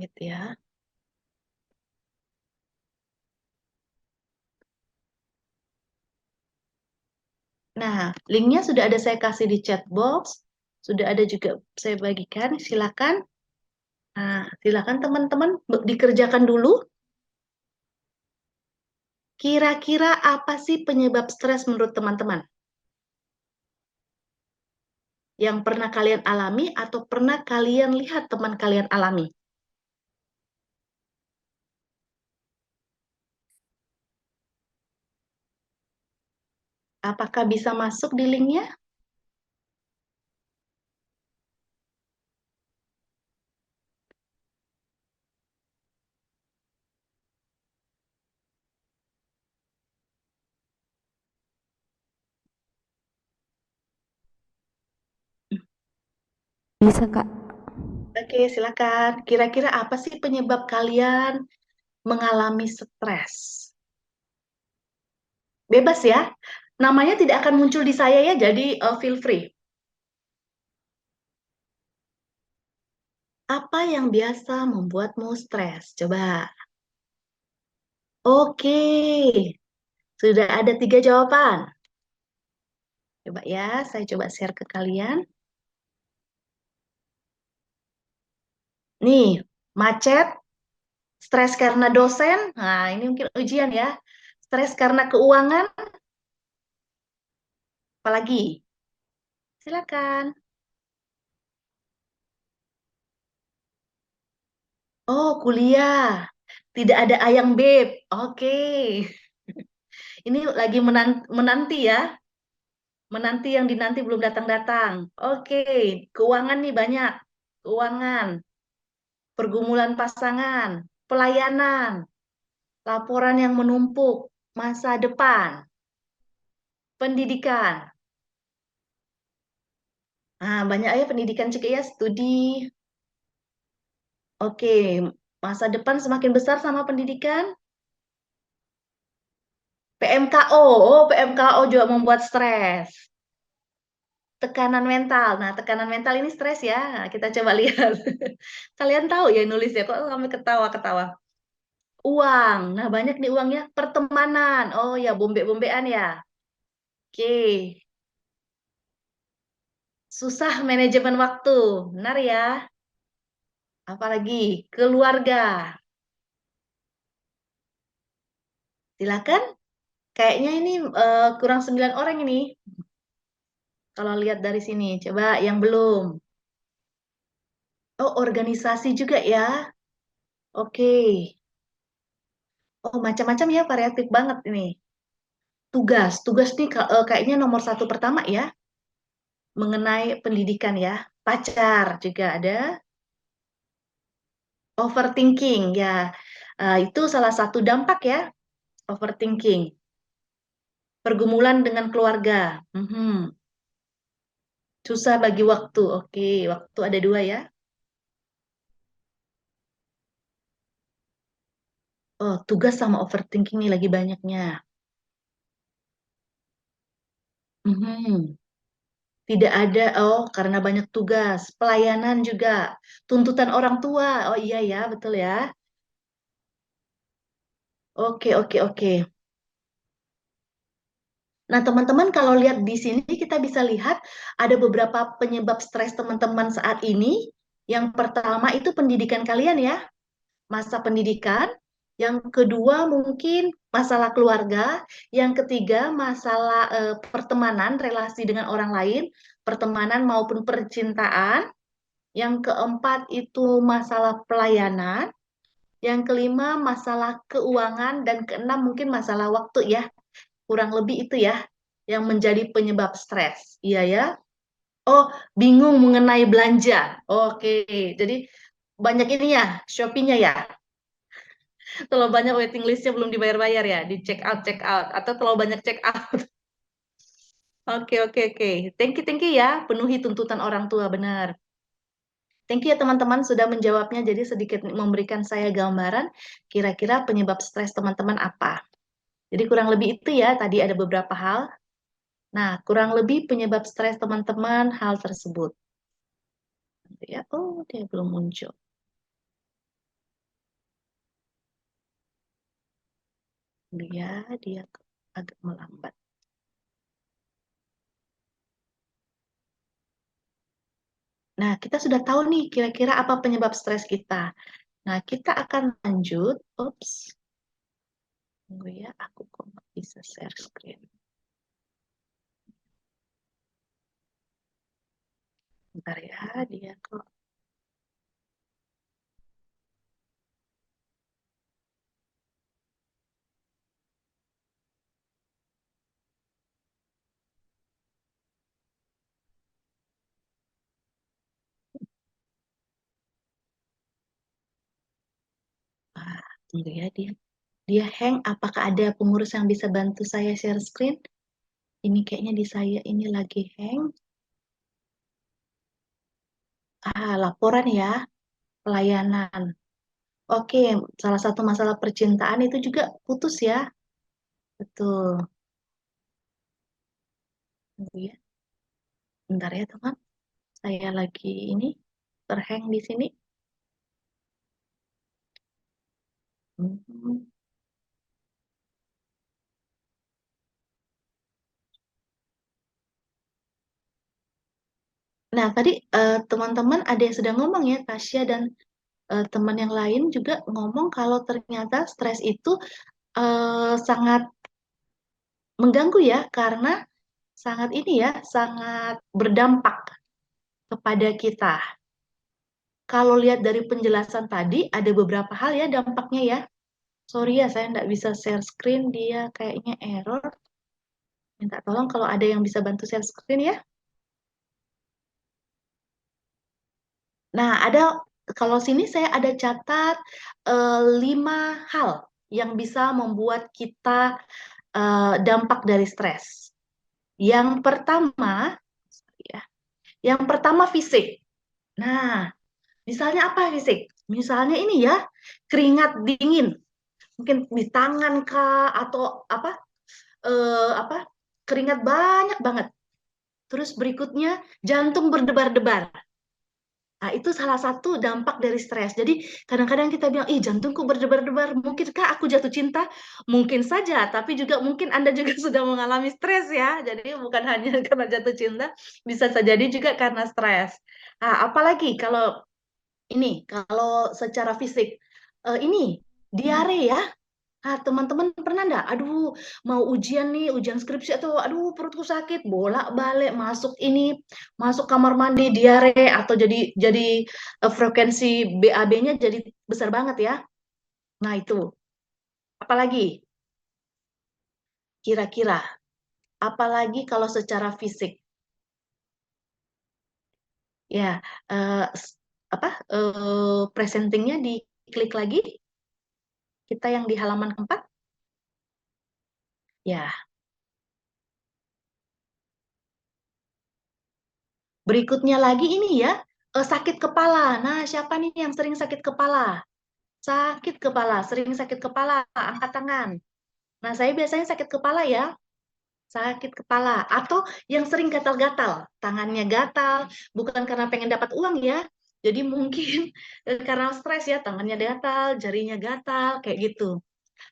Gitu ya. Nah, linknya sudah ada saya kasih di chat box, sudah ada juga saya bagikan. Silakan. Nah, silakan teman-teman dikerjakan dulu. Kira-kira apa sih penyebab stres menurut teman-teman? Yang pernah kalian alami atau pernah kalian lihat teman kalian alami? Apakah bisa masuk di linknya? Bisa, Kak. Oke, silakan. Kira-kira apa sih penyebab kalian mengalami stres? Bebas ya. Namanya tidak akan muncul di saya ya, jadi feel free. Apa yang biasa membuatmu stres? Coba. Oke, sudah ada 3 jawaban. Coba ya, saya coba share ke kalian. Nih, macet, stres karena dosen. Nah, ini mungkin ujian ya. Stres karena keuangan, apalagi? Silakan. Oh, kuliah. Tidak ada ayang beb. Oke. Ini lagi menanti ya. Menanti yang dinanti belum datang-datang. Oke, keuangan nih banyak. Keuangan, pergumulan pasangan, pelayanan, laporan yang menumpuk, masa depan, pendidikan. Nah, banyak ya pendidikan juga ya, studi. Oke, masa depan semakin besar sama pendidikan. PMKO, oh PMKO juga membuat stres. Tekanan mental. Nah, tekanan mental ini stres ya. Nah, kita coba lihat. Kalian tahu ya nulis ya, kok sampai ketawa-ketawa. Uang. Nah, banyak nih uangnya. Pertemanan. Oh ya, bombe-bombean ya. Oke. Susah manajemen waktu. Benar ya. Apalagi keluarga. Silakan. Kayaknya ini kurang 9 orang ini. Kalau lihat dari sini. Coba yang belum. Oh, organisasi juga ya. Oke. Oh, macam-macam ya, variatif banget ini. Tugas. Tugas nih kayaknya nomor satu pertama ya. Mengenai pendidikan ya. Pacar juga ada. Overthinking ya. Itu salah satu dampak ya. Overthinking. Pergumulan dengan keluarga. Mhm. Susah bagi waktu. Oke, waktu ada 2 ya. Oh, tugas sama overthinking nih lagi banyaknya. Mhm. Tidak ada, oh karena banyak tugas. Pelayanan juga. Tuntutan orang tua. Oh iya ya, betul ya. Oke, oke, oke. Nah, teman-teman kalau lihat di sini kita bisa lihat ada beberapa penyebab stres teman-teman saat ini. Yang pertama itu pendidikan kalian ya. Masa pendidikan, yang kedua mungkin masalah keluarga, yang ketiga masalah pertemanan, relasi dengan orang lain, pertemanan maupun percintaan, yang keempat itu masalah pelayanan, yang kelima masalah keuangan, dan keenam mungkin masalah waktu ya, kurang lebih itu ya, yang menjadi penyebab stres. Iya ya? Oh, bingung mengenai belanja. Oke, jadi banyak ini ya, shoppingnya ya. Terlalu banyak waiting listnya belum dibayar-bayar ya, di check out, atau terlalu banyak check out. Oke, oke, oke. Thank you ya, penuhi tuntutan orang tua, benar. Thank you ya teman-teman sudah menjawabnya, jadi sedikit memberikan saya gambaran kira-kira penyebab stres teman-teman apa. Jadi kurang lebih itu ya, tadi ada beberapa hal. Nah, kurang lebih penyebab stres teman-teman hal tersebut. Ya, oh dia belum muncul. Dia agak melambat. Nah, kita sudah tahu nih kira-kira apa penyebab stres kita. Nah, kita akan lanjut. Oops, tunggu ya, aku kok nggak bisa share screen. Bentar ya, dia kok. Ah, tunggu ya, dia hang. Apakah ada pengurus yang bisa bantu saya share screen? Ini kayaknya di saya ini lagi hang. Laporan ya, pelayanan. Oke, salah satu masalah percintaan itu juga putus ya. Betul. Tunggu ya. Bentar ya, teman. Saya lagi ini terhang di sini. Hmm. Nah, tadi teman-teman ada yang sudah ngomong ya, Tasya dan teman yang lain juga ngomong kalau ternyata stres itu sangat mengganggu ya, karena sangat ini ya, sangat berdampak kepada kita. Kalau lihat dari penjelasan tadi, ada beberapa hal ya dampaknya ya. Sorry ya, saya nggak bisa share screen, dia kayaknya error. Minta tolong kalau ada yang bisa bantu share screen ya. Nah, kalau sini saya ada catat 5 hal yang bisa membuat kita dampak dari stres. Yang pertama, ya, yang pertama fisik. Nah, misalnya apa fisik? Misalnya ini ya, keringat dingin, mungkin di tangan kah atau apa keringat banyak banget. Terus berikutnya jantung berdebar-debar. Nah, itu salah satu dampak dari stres. Jadi kadang-kadang kita bilang, ih jantungku berdebar-debar, mungkinkah aku jatuh cinta? Mungkin saja, tapi juga mungkin Anda juga sudah mengalami stres ya. Jadi bukan hanya karena jatuh cinta, bisa jadi juga karena stres. Nah, apalagi kalau secara fisik, ini diare ya. Ah, teman-teman pernah nggak? Aduh, mau ujian nih, ujian skripsi atau aduh perutku sakit, bolak-balik masuk ini, masuk kamar mandi, diare atau jadi frekuensi BAB-nya jadi besar banget ya. Nah, itu. Apalagi kira-kira, apalagi kalau secara fisik. Ya, apa presentingnya diklik lagi, kita yang di halaman keempat. Ya, berikutnya lagi ini ya, sakit kepala. Nah, siapa nih yang sering sakit kepala? Sakit kepala, sering sakit kepala, angkat tangan. Nah, saya biasanya sakit kepala ya, sakit kepala. Atau yang sering gatal-gatal, tangannya gatal, bukan karena pengen dapat uang ya. Jadi mungkin karena stres ya, tangannya gatal, jarinya gatal, kayak gitu.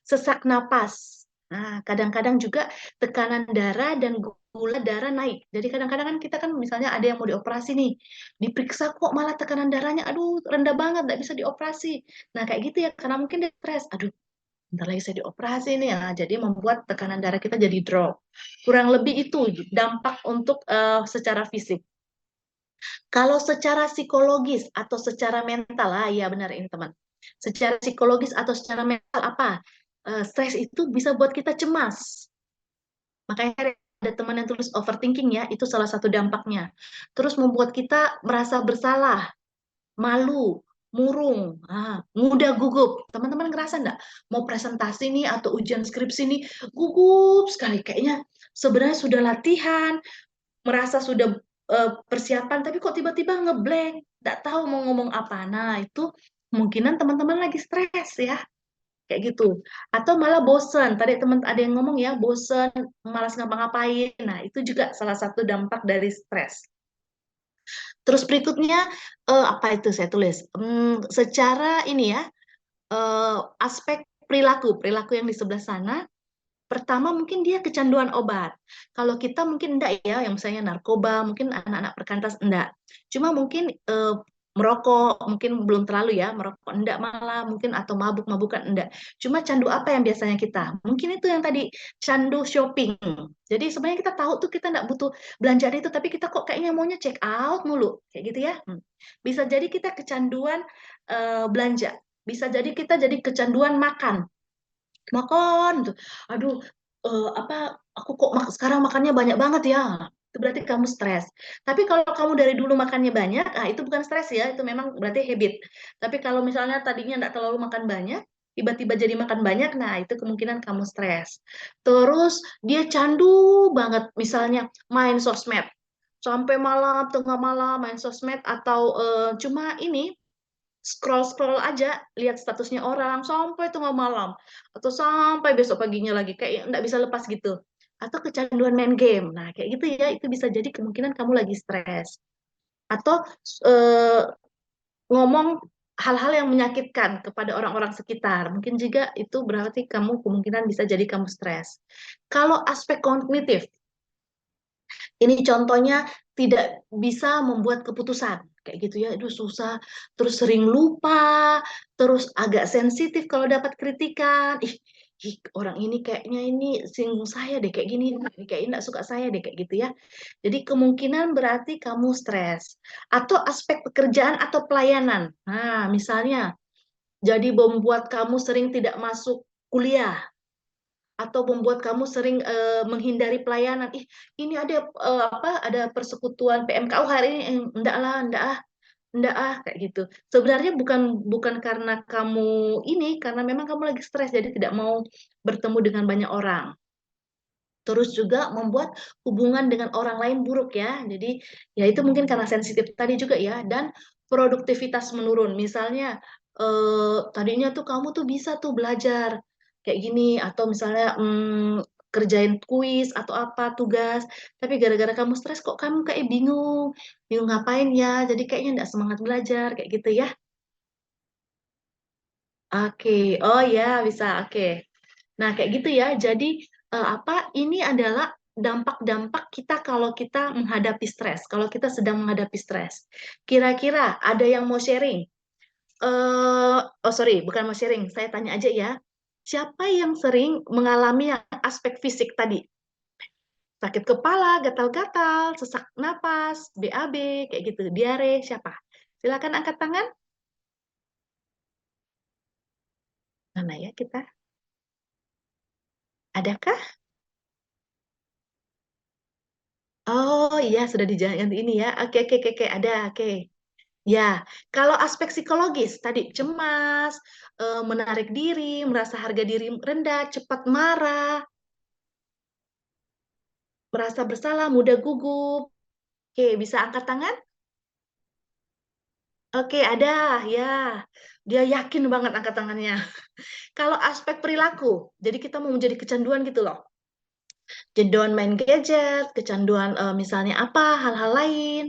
Sesak napas. Nah, kadang-kadang juga tekanan darah dan gula darah naik. Jadi kadang-kadang kan kita kan misalnya ada yang mau dioperasi nih, diperiksa kok malah tekanan darahnya, aduh rendah banget, nggak bisa dioperasi. Nah kayak gitu ya, karena mungkin dia stres. Aduh, bentar lagi saya dioperasi nih. Nah, jadi membuat tekanan darah kita jadi drop. Kurang lebih itu dampak untuk secara fisik. Kalau secara psikologis atau secara mental, ya benar ini teman. Secara psikologis atau secara mental apa? Stres itu bisa buat kita cemas. Makanya ada teman yang tulis overthinking ya, itu salah satu dampaknya. Terus membuat kita merasa bersalah, malu, murung, mudah gugup. Teman-teman ngerasa nggak? Mau presentasi nih atau ujian skripsi nih, gugup sekali. Kayaknya sebenarnya sudah latihan, merasa sudah persiapan, tapi kok tiba-tiba ngeblank, nggak tahu mau ngomong apa. Nah, itu kemungkinan teman-teman lagi stres ya, kayak gitu. Atau malah bosen. Tadi teman ada yang ngomong ya, bosen, malas ngapa-ngapain. Nah, itu juga salah satu dampak dari stres. Terus berikutnya apa itu saya tulis? Secara ini ya, aspek perilaku, perilaku yang di sebelah sana. Pertama mungkin dia kecanduan obat. Kalau kita mungkin enggak ya, yang misalnya narkoba, mungkin anak-anak perkantas enggak. Cuma mungkin merokok, mungkin belum terlalu ya, merokok enggak malah, mungkin atau mabuk-mabukan enggak. Cuma candu apa yang biasanya kita? Mungkin itu yang tadi, candu shopping. Jadi sebenarnya kita tahu tuh kita enggak butuh belanja itu, tapi kita kok kayaknya maunya check out mulu, kayak gitu ya. Bisa jadi kita kecanduan belanja. Bisa jadi kita jadi kecanduan makan makan tuh aduh apa aku kok sekarang makannya banyak banget ya, itu berarti kamu stres. Tapi kalau kamu dari dulu makannya banyak, ah itu bukan stres ya, itu memang berarti habit. Tapi kalau misalnya tadinya nggak terlalu makan banyak, tiba-tiba jadi makan banyak, nah itu kemungkinan kamu stres. Terus dia candu banget misalnya main sosmed sampai malam, tengah malam main sosmed, atau cuma ini scroll-scroll aja, lihat statusnya orang sampai tengah malam atau sampai besok paginya lagi kayak nggak bisa lepas gitu. Atau kecanduan main game. Nah, kayak gitu ya, itu bisa jadi kemungkinan kamu lagi stres. Atau eh, ngomong hal-hal yang menyakitkan kepada orang-orang sekitar. Mungkin juga itu berarti kamu kemungkinan bisa jadi kamu stres. Kalau aspek kognitif, ini contohnya tidak bisa membuat keputusan. Kayak gitu ya, itu susah, terus sering lupa, terus agak sensitif kalau dapat kritikan. Orang ini kayaknya ini singgung saya deh, kayak gini, kayak enggak suka saya deh, kayak gitu ya. Jadi kemungkinan berarti kamu stres. Atau aspek pekerjaan atau pelayanan. Nah, misalnya, jadi membuat kamu sering tidak masuk kuliah, atau membuat kamu sering menghindari pelayanan. Ini ada apa? Ada persekutuan PMKU hari ini, enggak lah, enggak ah, kayak gitu. Sebenarnya bukan bukan karena kamu ini, karena memang kamu lagi stres, jadi tidak mau bertemu dengan banyak orang. Terus juga membuat hubungan dengan orang lain buruk ya. Jadi ya itu mungkin karena sensitif tadi juga ya. Dan produktivitas menurun. Misalnya tadinya tuh kamu tuh bisa tuh belajar kayak gini, atau misalnya kerjain kuis atau apa tugas, tapi gara-gara kamu stres kok kamu kayak bingung, bingung ngapain ya. Jadi kayaknya nggak semangat belajar kayak gitu ya. Oke, oh ya bisa, oke. Nah, kayak gitu ya. Jadi apa? Ini adalah dampak-dampak kita kalau kita menghadapi stres. Kalau kita sedang menghadapi stres. Kira-kira ada yang mau sharing? Oh sorry, bukan mau sharing. Saya tanya aja ya. Siapa yang sering mengalami yang aspek fisik tadi? Sakit kepala, gatal-gatal, sesak napas, BAB, kayak gitu, diare, siapa? Silakan angkat tangan. Mana ya kita? Adakah? Oh iya, sudah dijalankan ini ya. Oke, oke, oke, oke, ada, oke. Ya, kalau aspek psikologis tadi cemas, menarik diri, merasa harga diri rendah, cepat marah, merasa bersalah, mudah gugup. Oke, bisa angkat tangan? Oke, ada, ya. Dia yakin banget angkat tangannya. Kalau aspek perilaku, jadi kita mau menjadi kecanduan gitu loh. Kecanduan main gadget, kecanduan misalnya apa, hal-hal lain,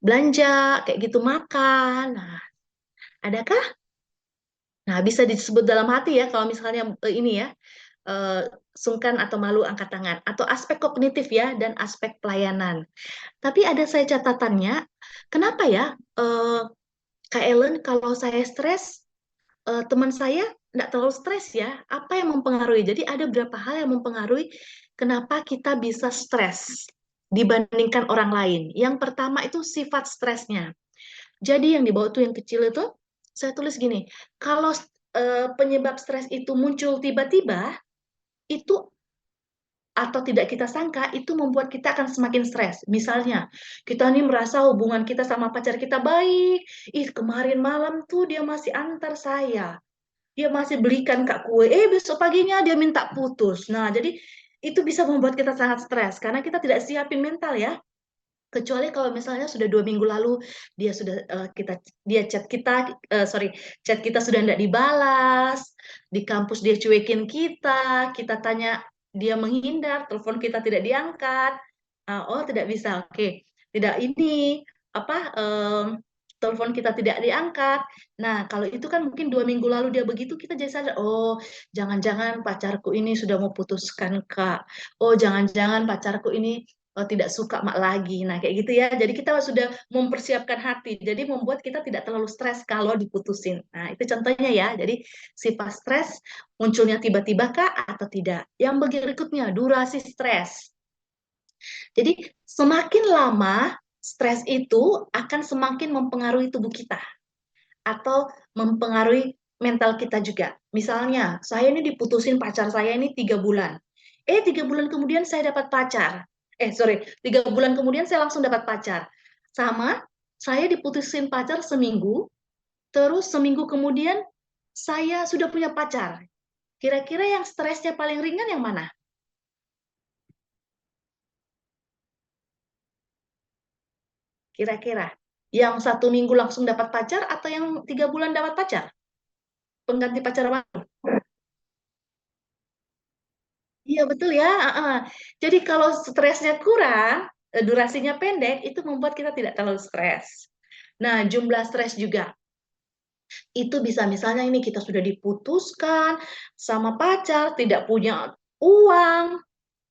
belanja, kayak gitu makan. Nah, adakah? Nah, bisa disebut dalam hati ya kalau misalnya ini ya, eh, sungkan atau malu angkat tangan. Atau aspek kognitif ya, dan aspek pelayanan. Tapi ada saya catatannya, kenapa ya, Kak Ellen, kalau saya stres, teman saya tidak terlalu stres ya? Apa yang mempengaruhi? Jadi ada beberapa hal yang mempengaruhi kenapa kita bisa stres dibandingkan orang lain. Yang pertama itu sifat stresnya. Jadi yang di bawah itu yang kecil itu, saya tulis gini, kalau penyebab stres itu muncul tiba-tiba, itu atau tidak kita sangka, itu membuat kita akan semakin stres. Misalnya, kita nih merasa hubungan kita sama pacar kita baik, kemarin malam tuh dia masih antar saya, dia masih belikan Kak kue, besok paginya dia minta putus. Nah, jadi itu bisa membuat kita sangat stres, karena kita tidak siapin mental ya. Kecuali kalau misalnya sudah 2 minggu lalu dia sudah dia chat kita, sorry, chat kita sudah tidak dibalas, di kampus dia cuekin kita tanya dia menghindar, telepon kita tidak diangkat. Oh tidak bisa, oke, tidak ini apa telepon kita tidak diangkat. Nah, kalau itu kan mungkin 2 minggu lalu dia begitu, kita jadi sadar, oh, jangan-jangan pacarku ini sudah mau putuskan Kak. Oh, jangan-jangan pacarku ini tidak suka mak lagi. Nah, kayak gitu ya. Jadi kita sudah mempersiapkan hati. Jadi membuat kita tidak terlalu stres kalau diputusin. Nah, itu contohnya ya. Jadi sifat stres munculnya tiba-tiba kah atau tidak. Yang berikutnya, durasi stres. Jadi semakin lama stres itu akan semakin mempengaruhi tubuh kita atau mempengaruhi mental kita juga. Misalnya, saya ini diputusin pacar saya ini 3 bulan. 3 bulan kemudian saya dapat pacar. Sorry, 3 bulan kemudian saya langsung dapat pacar. Sama, saya diputusin pacar seminggu, terus seminggu kemudian saya sudah punya pacar. Kira-kira yang stresnya paling ringan yang mana? Kira-kira yang 1 minggu langsung dapat pacar atau yang 3 bulan dapat pacar? Pengganti pacar baru. Iya betul ya. Jadi kalau stresnya kurang, durasinya pendek, itu membuat kita tidak terlalu stres. Nah, jumlah stres juga. Itu bisa misalnya ini kita sudah diputuskan sama pacar, tidak punya uang,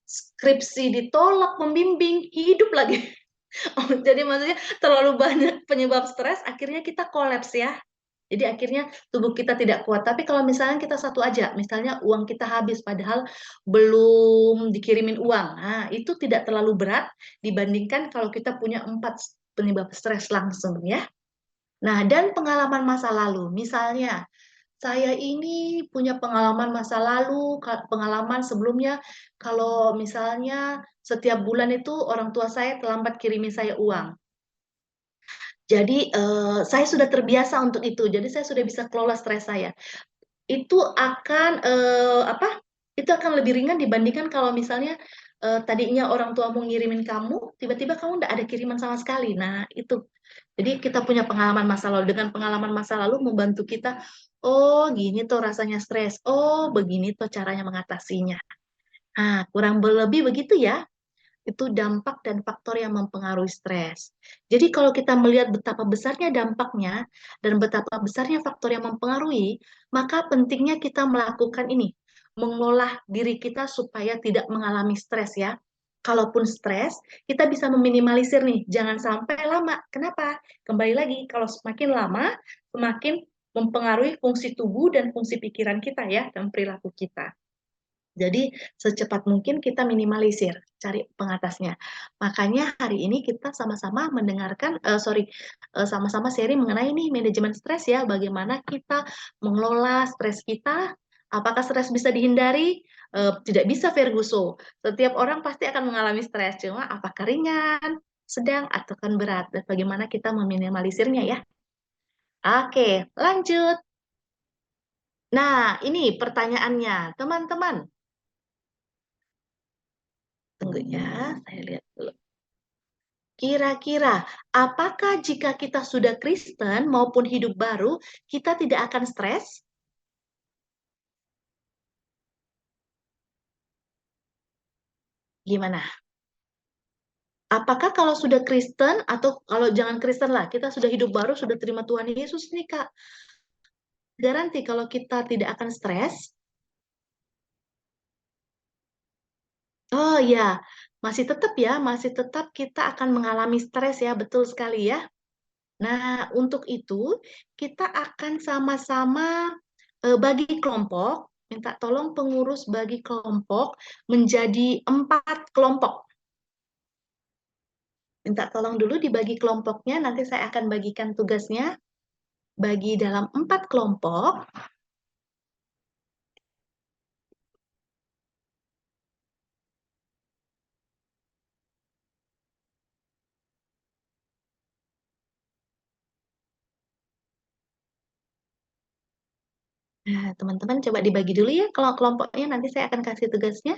skripsi ditolak, membimbing, hidup lagi. Oh, jadi maksudnya terlalu banyak penyebab stres, akhirnya kita kolaps ya. Jadi akhirnya tubuh kita tidak kuat. Tapi kalau misalnya kita satu aja, misalnya uang kita habis padahal belum dikirimin uang, nah itu tidak terlalu berat dibandingkan kalau kita punya 4 penyebab stres langsung ya. Nah, dan pengalaman masa lalu, misalnya saya ini punya pengalaman masa lalu, pengalaman sebelumnya kalau misalnya setiap bulan itu orang tua saya terlambat kirimin saya uang. Jadi saya sudah terbiasa untuk itu. Jadi saya sudah bisa kelola stres saya. Itu akan apa? Itu akan lebih ringan dibandingkan kalau misalnya tadinya orang tua mau ngirimin kamu, tiba-tiba kamu nggak ada kiriman sama sekali. Nah, itu. Jadi kita punya pengalaman masa lalu. Dengan pengalaman masa lalu membantu kita, oh gini tuh rasanya stres. Oh, begini tuh caranya mengatasinya. Nah, kurang lebih begitu ya. Itu dampak dan faktor yang mempengaruhi stres. Jadi kalau kita melihat betapa besarnya dampaknya dan betapa besarnya faktor yang mempengaruhi, maka pentingnya kita melakukan ini, mengolah diri kita supaya tidak mengalami stres ya. Kalaupun stres, kita bisa meminimalisir nih, jangan sampai lama. Kenapa? Kembali lagi, kalau semakin lama, semakin mempengaruhi fungsi tubuh dan fungsi pikiran kita ya, dan perilaku kita. Jadi secepat mungkin kita minimalisir, cari pengatasnya. Makanya hari ini kita sama-sama mendengarkan, sama-sama sharing mengenai nih manajemen stres ya, bagaimana kita mengelola stres kita. Apakah stres bisa dihindari? Tidak bisa, Ferguso. Setiap orang pasti akan mengalami stres, cuma apakah ringan, sedang, atau kan berat, dan bagaimana kita meminimalisirnya ya. Oke, lanjut. Nah, ini pertanyaannya, teman-teman. Tunggu ya, saya lihat dulu. Kira-kira, apakah jika kita sudah Kristen maupun hidup baru, kita tidak akan stres? Gimana? Apakah kalau sudah Kristen, atau kalau jangan Kristen lah, kita sudah hidup baru, sudah terima Tuhan Yesus nih Kak, garansi kalau kita tidak akan stres? Oh ya, masih tetap ya, masih tetap kita akan mengalami stres ya, betul sekali ya. Nah, untuk itu kita akan sama-sama bagi kelompok, minta tolong pengurus bagi kelompok menjadi 4 kelompok. Minta tolong dulu dibagi kelompoknya, nanti saya akan bagikan tugasnya. Bagi dalam 4 kelompok. Nah, teman-teman coba dibagi dulu ya kalau kelompoknya, nanti saya akan kasih tugasnya.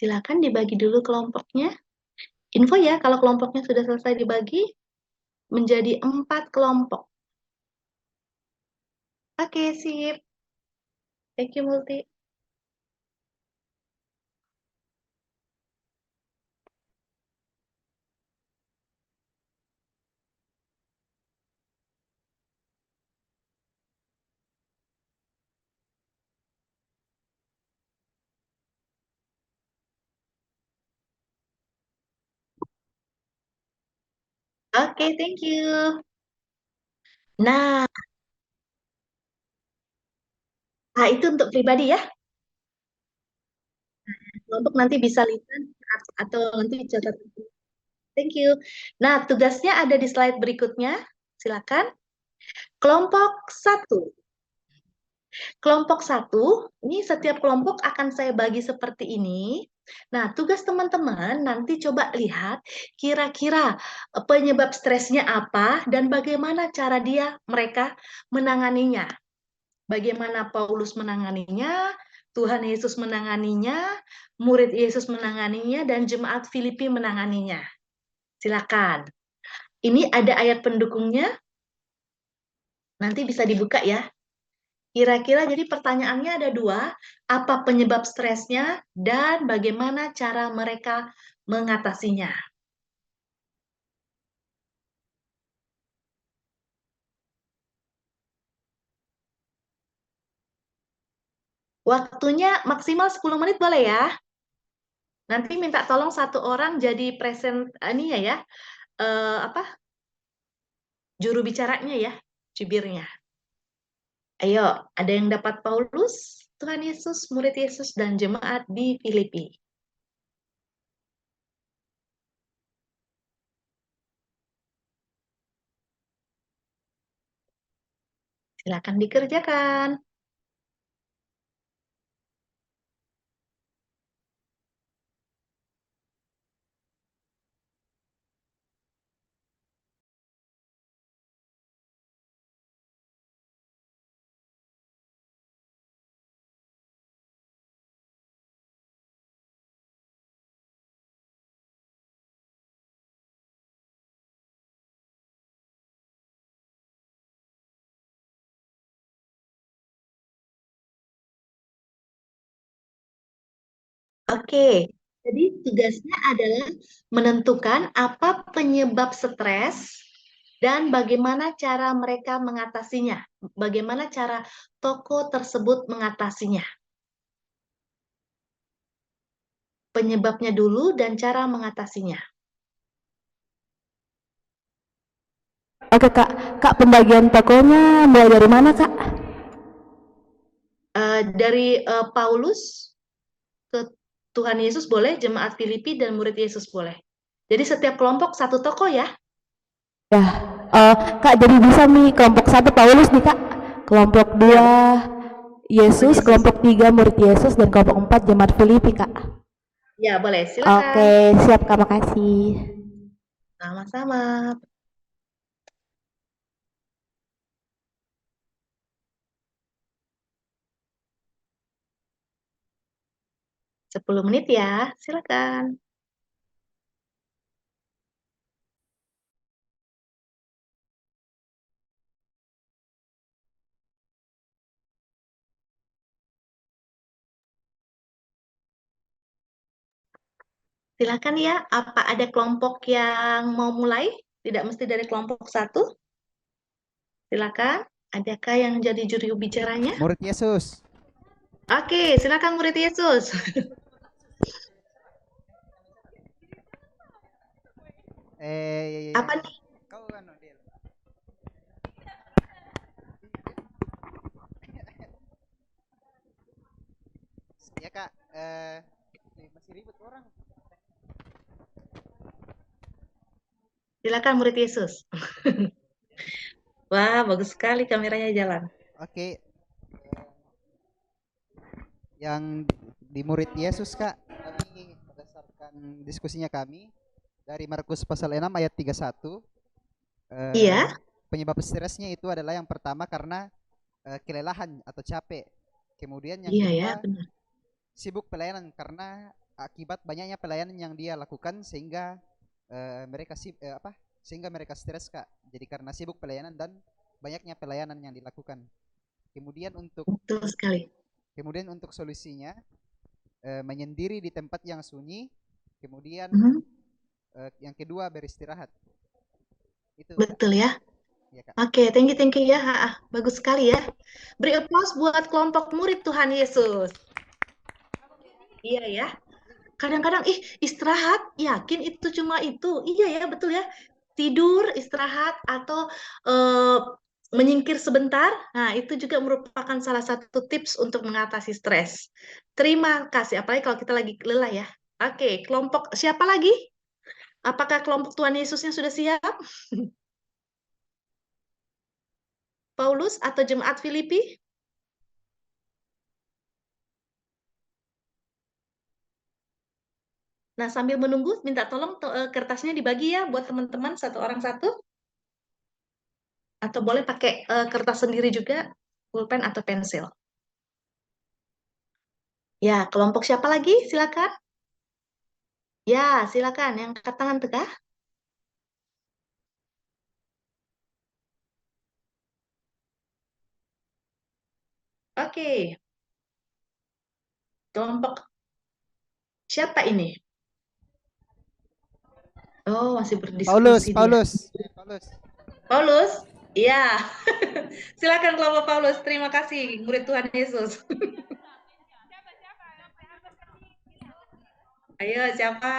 Silakan dibagi dulu kelompoknya. Info ya, kalau kelompoknya sudah selesai dibagi menjadi 4 kelompok. Oke, sip. Thank you, Multi. Oke, thank you. Nah, itu untuk pribadi ya. Kelompok nanti bisa lihat atau nanti catat. Thank you. Nah, tugasnya ada di slide berikutnya. Silakan. Kelompok satu. Kelompok satu, ini setiap kelompok akan saya bagi seperti ini. Nah, tugas teman-teman nanti coba lihat kira-kira penyebab stresnya apa dan bagaimana cara mereka menanganinya. Bagaimana Paulus menanganinya, Tuhan Yesus menanganinya, murid Yesus menanganinya, dan jemaat Filipi menanganinya. Silakan. Ini ada ayat pendukungnya, nanti bisa dibuka ya. Kira-kira jadi pertanyaannya ada dua, apa penyebab stresnya dan bagaimana cara mereka mengatasinya. Waktunya maksimal 10 menit boleh ya? Nanti minta tolong satu orang jadi present ini ya, apa juru bicaranya ya, jubirnya. Ayo, ada yang dapat Paulus, Tuhan Yesus, murid Yesus, dan jemaat di Filipi. Silakan dikerjakan. Oke, jadi tugasnya adalah menentukan apa penyebab stres dan bagaimana cara mereka mengatasinya. Bagaimana cara toko tersebut mengatasinya. Penyebabnya dulu dan cara mengatasinya. Oke kak, kak pembagian tokonya mulai dari mana kak? Dari Paulus ke Tuhan Yesus boleh, jemaat Filipi dan murid Yesus boleh. Jadi setiap kelompok satu toko ya. Ya, kak jadi bisa nih kelompok satu Paulus nih kak, kelompok Ya, dua murid Yesus, Yesus. kelompok tiga murid Yesus, dan kelompok empat jemaat Filipi kak. Ya, boleh. Silakan. Oke, siap kak, makasih. Sama-sama. 10 menit ya. Silakan. Silakan ya, apa ada kelompok yang mau mulai? Tidak mesti dari kelompok satu. Silakan. Adakah yang jadi juri bicaranya? Murid Yesus. Oke, silakan murid Yesus. Apa nih? Kau kan Del. Ya kak, masih ribet orang. Silakan murid Yesus. Wah, bagus sekali kameranya jalan. Oke, yang di murid Yesus kak, kami berdasarkan diskusinya kami dari Markus pasal 6 ayat 31, Iya, penyebab stresnya itu adalah yang pertama karena kelelahan atau capek. Kemudian yang iya ya, kedua benar. sibuk pelayanan karena akibat banyaknya pelayanan yang dia lakukan sehingga sehingga mereka stres Kak. Jadi karena sibuk pelayanan dan banyaknya pelayanan yang dilakukan. Kemudian untuk Betul sekali. solusinya menyendiri di tempat yang sunyi. Kemudian Mhm, yang kedua beristirahat. Itu Kak. betul ya. Ya Kak. Oke, thank you ya. Bagus sekali ya. Beri applause buat kelompok murid Tuhan Yesus. Iya ya. Kadang-kadang istirahat, yakin itu cuma itu. Iya ya, betul ya. Tidur, istirahat atau eh, menyingkir sebentar. Nah, itu juga merupakan salah satu tips untuk mengatasi stres. Terima kasih, apalagi kalau kita lagi lelah ya. Oke, kelompok siapa lagi? Apakah kelompok Tuhan Yesusnya sudah siap? Paulus atau Jemaat Filipi? Nah, sambil menunggu, minta tolong kertasnya dibagi ya buat teman-teman satu orang satu. Atau boleh pakai kertas sendiri juga, pulpen atau pensil. Ya, kelompok siapa lagi? Silakan. Ya, silakan. Yang angkat tangan tegak. Oke, kelompok siapa ini? Oh, masih Paulus, berdiskusi dia. Paulus. Paulus. Paulus? Iya. Silakan kelompok Paulus. Terima kasih, murid Tuhan Yesus. Ayo, siapa?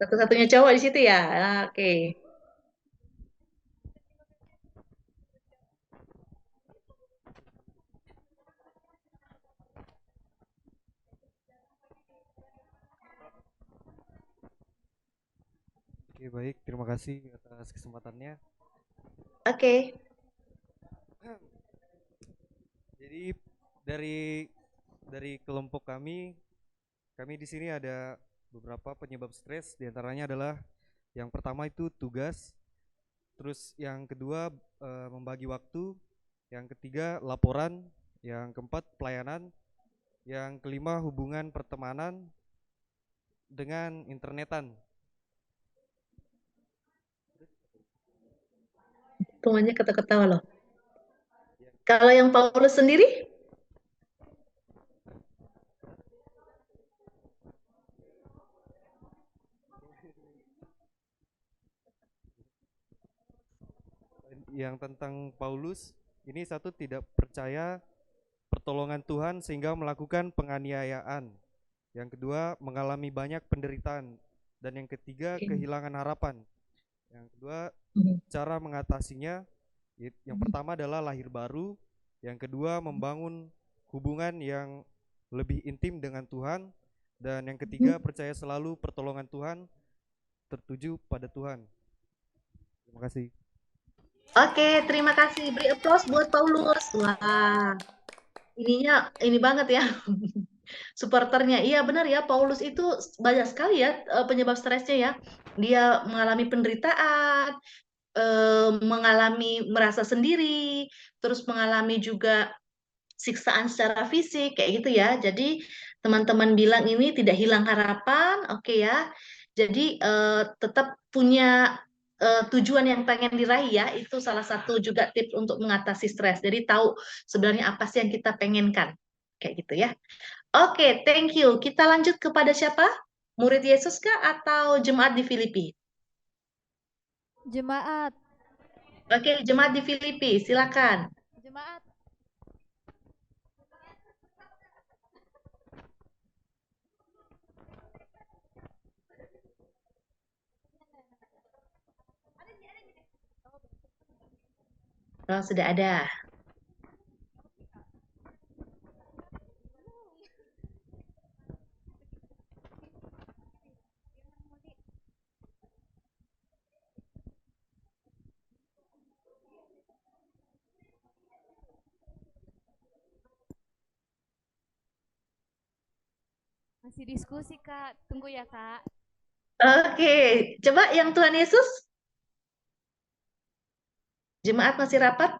Satu-satunya cowok di situ ya. Oke. Oke, baik. Terima kasih atas kesempatannya. Oke. Jadi dari kelompok kami di sini ada beberapa penyebab stres. Di antaranya adalah yang pertama itu tugas, terus yang kedua membagi waktu, yang ketiga laporan, yang keempat pelayanan, yang kelima hubungan pertemanan dengan internetan. Semuanya ketawa-ketawa loh. Kalau yang Paulus sendiri? Yang tentang Paulus, ini satu tidak percaya pertolongan Tuhan sehingga melakukan penganiayaan. Yang kedua, mengalami banyak penderitaan. Dan yang ketiga, Oke. kehilangan harapan. Yang kedua, Mhm. cara mengatasinya, yang pertama adalah lahir baru. Yang kedua, membangun hubungan yang lebih intim dengan Tuhan. Dan yang ketiga, percaya selalu pertolongan Tuhan tertuju pada Tuhan. Terima kasih. Oke, terima kasih. Beri applause buat Paulus. Wah, ini banget ya. Supporternya. Iya benar ya, Paulus itu banyak sekali ya penyebab stresnya ya. Dia mengalami penderitaan, mengalami merasa sendiri, terus mengalami juga siksaan secara fisik kayak gitu ya. Jadi teman-teman bilang ini tidak hilang harapan, oke ya. Jadi tetap punya tujuan yang pengen diraih ya. Itu salah satu juga tips untuk mengatasi stres. Jadi tahu sebenarnya apa sih yang kita pengenkan. Kayak gitu ya. Oke, thank you. Kita lanjut kepada siapa? Murid Yesus kah atau jemaat di Filipi? Jemaat, Oke, jemaat di Filipi, silakan. jemaat. Oh, sudah ada. Masih diskusi, Kak. Tunggu ya, Kak. Oke, coba yang Tuhan Yesus. Jemaat masih rapat?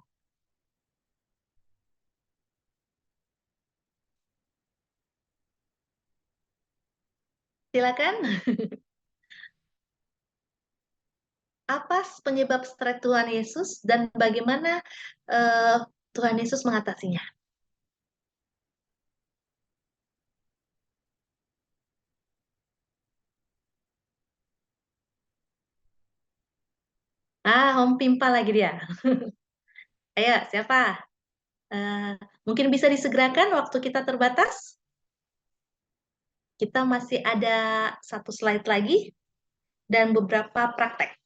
Silakan. Apa penyebab stres Tuhan Yesus dan bagaimana Tuhan Yesus mengatasinya? Om Pimpa lagi dia. Ayo, siapa? Mungkin bisa disegerakan, waktu kita terbatas. Kita masih ada satu slide lagi dan beberapa praktek.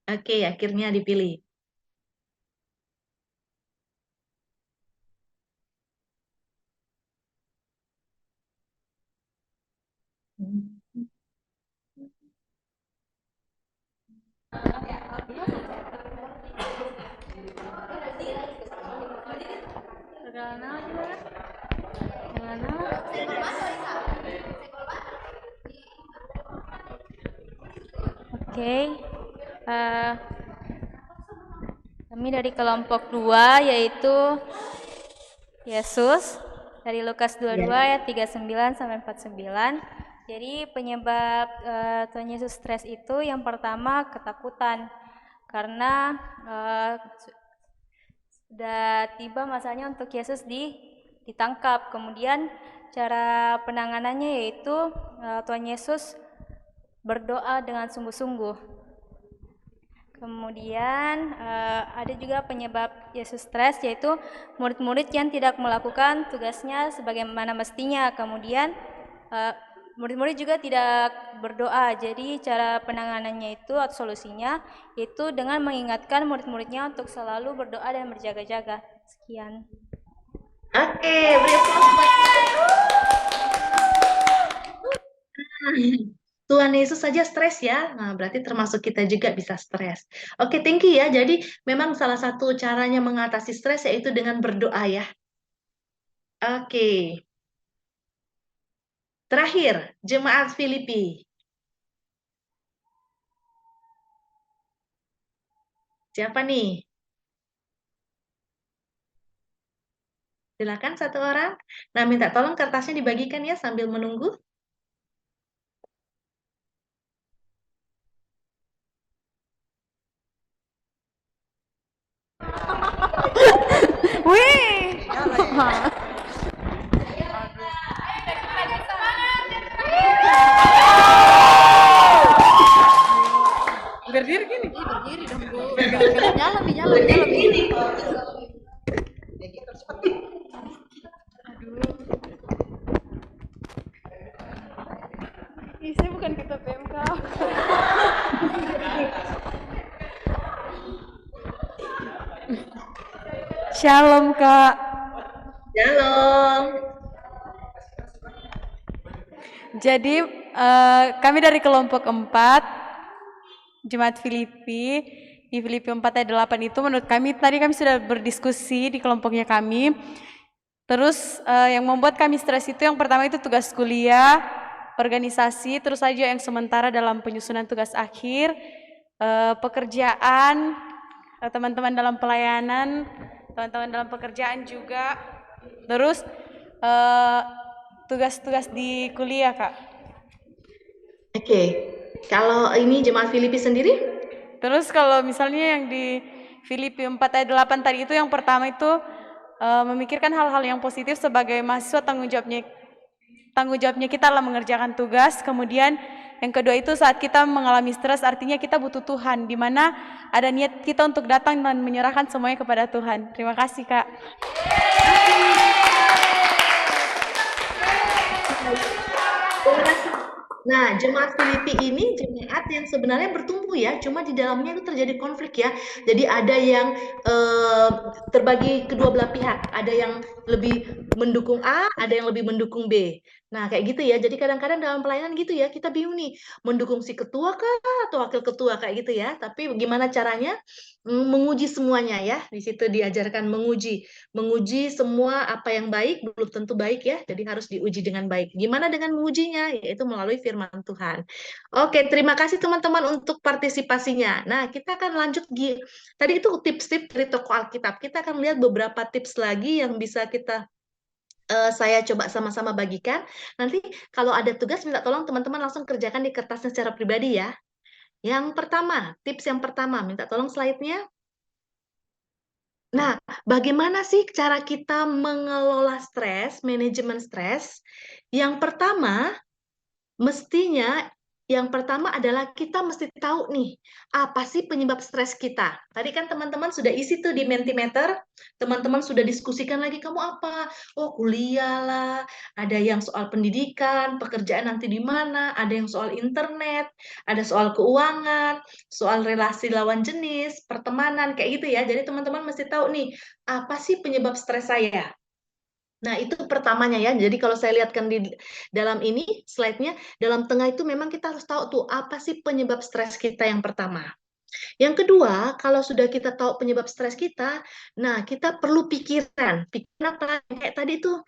Oke, akhirnya dipilih. Oke. Kami dari kelompok 2 yaitu Yesus dari Lukas 22 ayat 39 sampai 49. Jadi penyebab Tuhan Yesus stres itu yang pertama ketakutan. Karena sudah tiba masanya untuk Yesus ditangkap. Kemudian cara penanganannya yaitu Tuhan Yesus berdoa dengan sungguh-sungguh. Kemudian ada juga penyebab Yesus stres yaitu murid-murid yang tidak melakukan tugasnya sebagaimana mestinya. Kemudian murid-murid juga tidak berdoa. Jadi cara penanganannya itu atau solusinya itu dengan mengingatkan murid-muridnya untuk selalu berdoa dan berjaga-jaga. Sekian. Oke, beri Tuhan Yesus saja stres ya, nah berarti termasuk kita juga bisa stres. Oke, thank you ya. Jadi memang salah satu caranya mengatasi stres yaitu dengan berdoa ya. Oke. Terakhir, jemaat Filipi. Siapa nih? Silakan satu orang. Nah, minta tolong kertasnya dibagikan ya sambil menunggu. Wih. Berdiri gini. Berdiri dong, Bu. Jalan. Ih, saya bukan ketua PMK. Shalom, Kak. Shalom. Jadi kami dari kelompok 4 Jemaat Filipi di Filipi 4 ayat 8 itu menurut kami tadi kami sudah berdiskusi di kelompoknya kami. Terus yang membuat kami stres itu yang pertama itu tugas kuliah, organisasi, terus saja yang sementara dalam penyusunan tugas akhir, pekerjaan, teman-teman dalam pelayanan, teman-teman dalam pekerjaan juga, terus tugas-tugas di kuliah, Kak. Oke, kalau ini jemaat Filipi sendiri? Terus kalau misalnya yang di Filipi 4 ayat 8 tadi itu yang pertama itu memikirkan hal-hal yang positif sebagai mahasiswa, tanggung jawabnya kita adalah mengerjakan tugas. Kemudian yang kedua itu saat kita mengalami stres artinya kita butuh Tuhan, di mana ada niat kita untuk datang dan menyerahkan semuanya kepada Tuhan. Terima kasih, Kak. Terima kasih. Nah, jemaat Filipi ini jemaat yang sebenarnya bertumbuh ya, cuma di dalamnya itu terjadi konflik ya. Jadi ada yang terbagi kedua belah pihak, ada yang lebih mendukung A, ada yang lebih mendukung B. Nah, kayak gitu ya. Jadi kadang-kadang dalam pelayanan gitu ya, kita bingung nih, mendukung si ketua kah atau wakil ketua kayak gitu ya. Tapi gimana caranya? Menguji semuanya ya. Di situ diajarkan menguji. Menguji semua apa yang baik belum tentu baik ya. Jadi harus diuji dengan baik. Gimana dengan mengujinya? Yaitu melalui firman Tuhan. Oke, terima kasih teman-teman untuk partisipasinya. Nah, kita akan lanjut. Tadi itu tips-tips dari toko Alkitab. Kita akan lihat beberapa tips lagi yang bisa saya coba sama-sama bagikan. Nanti kalau ada tugas minta tolong teman-teman langsung kerjakan di kertasnya secara pribadi ya. Yang pertama, tips yang pertama, minta tolong slide-nya. Nah, bagaimana sih cara kita mengelola stres, manajemen stres? Yang pertama, mestinya yang pertama adalah kita mesti tahu nih, apa sih penyebab stres kita? Tadi kan teman-teman sudah isi tuh di Mentimeter, teman-teman sudah diskusikan lagi kamu apa? Oh, kuliah lah, ada yang soal pendidikan, pekerjaan nanti di mana, ada yang soal internet, ada soal keuangan, soal relasi lawan jenis, pertemanan, kayak gitu ya. Jadi teman-teman mesti tahu nih, apa sih penyebab stres saya? Nah, itu pertamanya ya. Jadi kalau saya lihatkan di dalam ini slide-nya, dalam tengah itu memang kita harus tahu tuh apa sih penyebab stres kita yang pertama. Yang kedua, kalau sudah kita tahu penyebab stres kita, nah kita perlu pikiran. Pikiran apa? Kayak tadi tuh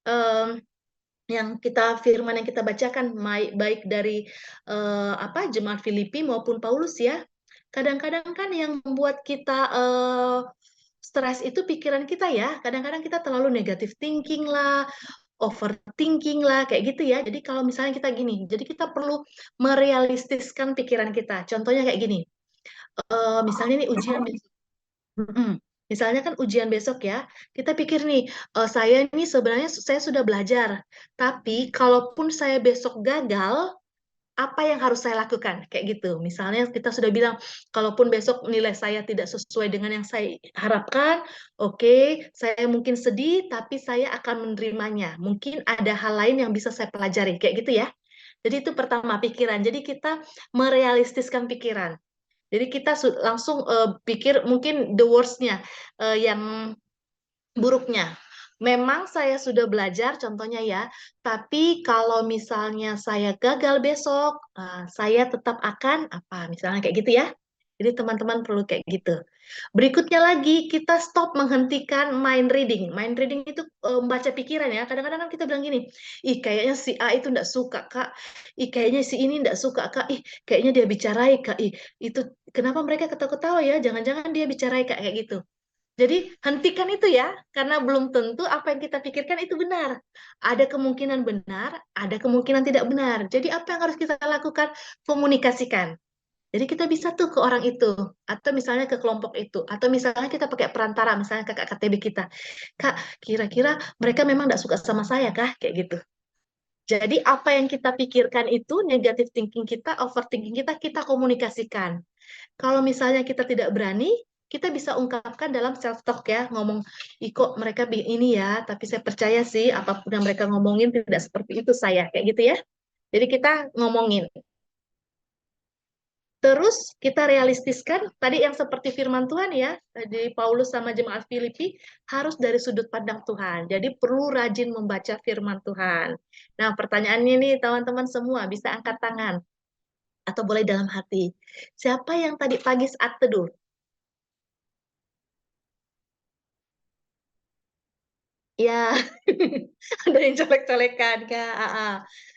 em, yang kita firman yang kita bacakan baik dari jemaat Filipi maupun Paulus ya. Kadang-kadang kan yang membuat kita stres itu pikiran kita ya. Kadang-kadang kita terlalu negatif thinking lah, overthinking lah, kayak gitu ya. Jadi kalau misalnya kita gini, jadi kita perlu merealistiskan pikiran kita. Contohnya kayak gini, misalnya nih ujian besok. Misalnya kan ujian besok ya, kita pikir nih, saya ini sebenarnya saya sudah belajar, tapi kalaupun saya besok gagal, apa yang harus saya lakukan? Kayak gitu. Misalnya kita sudah bilang, kalaupun besok nilai saya tidak sesuai dengan yang saya harapkan, oke, saya mungkin sedih, tapi saya akan menerimanya. Mungkin ada hal lain yang bisa saya pelajari, kayak gitu ya. Jadi itu pertama, pikiran. Jadi kita merealistiskan pikiran. Jadi kita langsung pikir mungkin the worst-nya, yang buruknya. Memang saya sudah belajar, contohnya ya, tapi kalau misalnya saya gagal besok, saya tetap akan apa, misalnya kayak gitu ya. Jadi teman-teman perlu kayak gitu. Berikutnya lagi, kita stop menghentikan mind reading. Mind reading itu membaca pikiran ya. Kadang-kadang kan kita bilang gini, ih kayaknya si A itu enggak suka, Kak. Ih kayaknya si ini enggak suka, Kak. Ih kayaknya dia bicarai, Kak. Ih itu kenapa mereka ketawa-ketawa ya? Jangan-jangan dia bicarai, Kak, kayak gitu. Jadi hentikan itu ya, karena belum tentu apa yang kita pikirkan itu benar. Ada kemungkinan benar, ada kemungkinan tidak benar. Jadi apa yang harus kita lakukan? Komunikasikan. Jadi kita bisa tuh ke orang itu, atau misalnya ke kelompok itu, atau misalnya kita pakai perantara, misalnya kakak KTB kita. Kak, kira-kira mereka memang tidak suka sama saya kah? Kayak gitu. Jadi apa yang kita pikirkan itu, negative thinking kita, overthinking kita, kita komunikasikan. Kalau misalnya kita tidak berani, kita bisa ungkapkan dalam self talk ya, ngomong, ih kok mereka ini ya, tapi saya percaya sih apapun yang mereka ngomongin tidak seperti itu saya, kayak gitu ya. Jadi kita ngomongin. Terus kita realistiskan tadi yang seperti firman Tuhan ya, di Paulus sama jemaat Filipi harus dari sudut pandang Tuhan. Jadi perlu rajin membaca firman Tuhan. Nah, pertanyaannya nih teman-teman semua bisa angkat tangan atau boleh dalam hati. Siapa yang tadi pagi saat teduh? Ya, ada yang colek-colekan, Kak.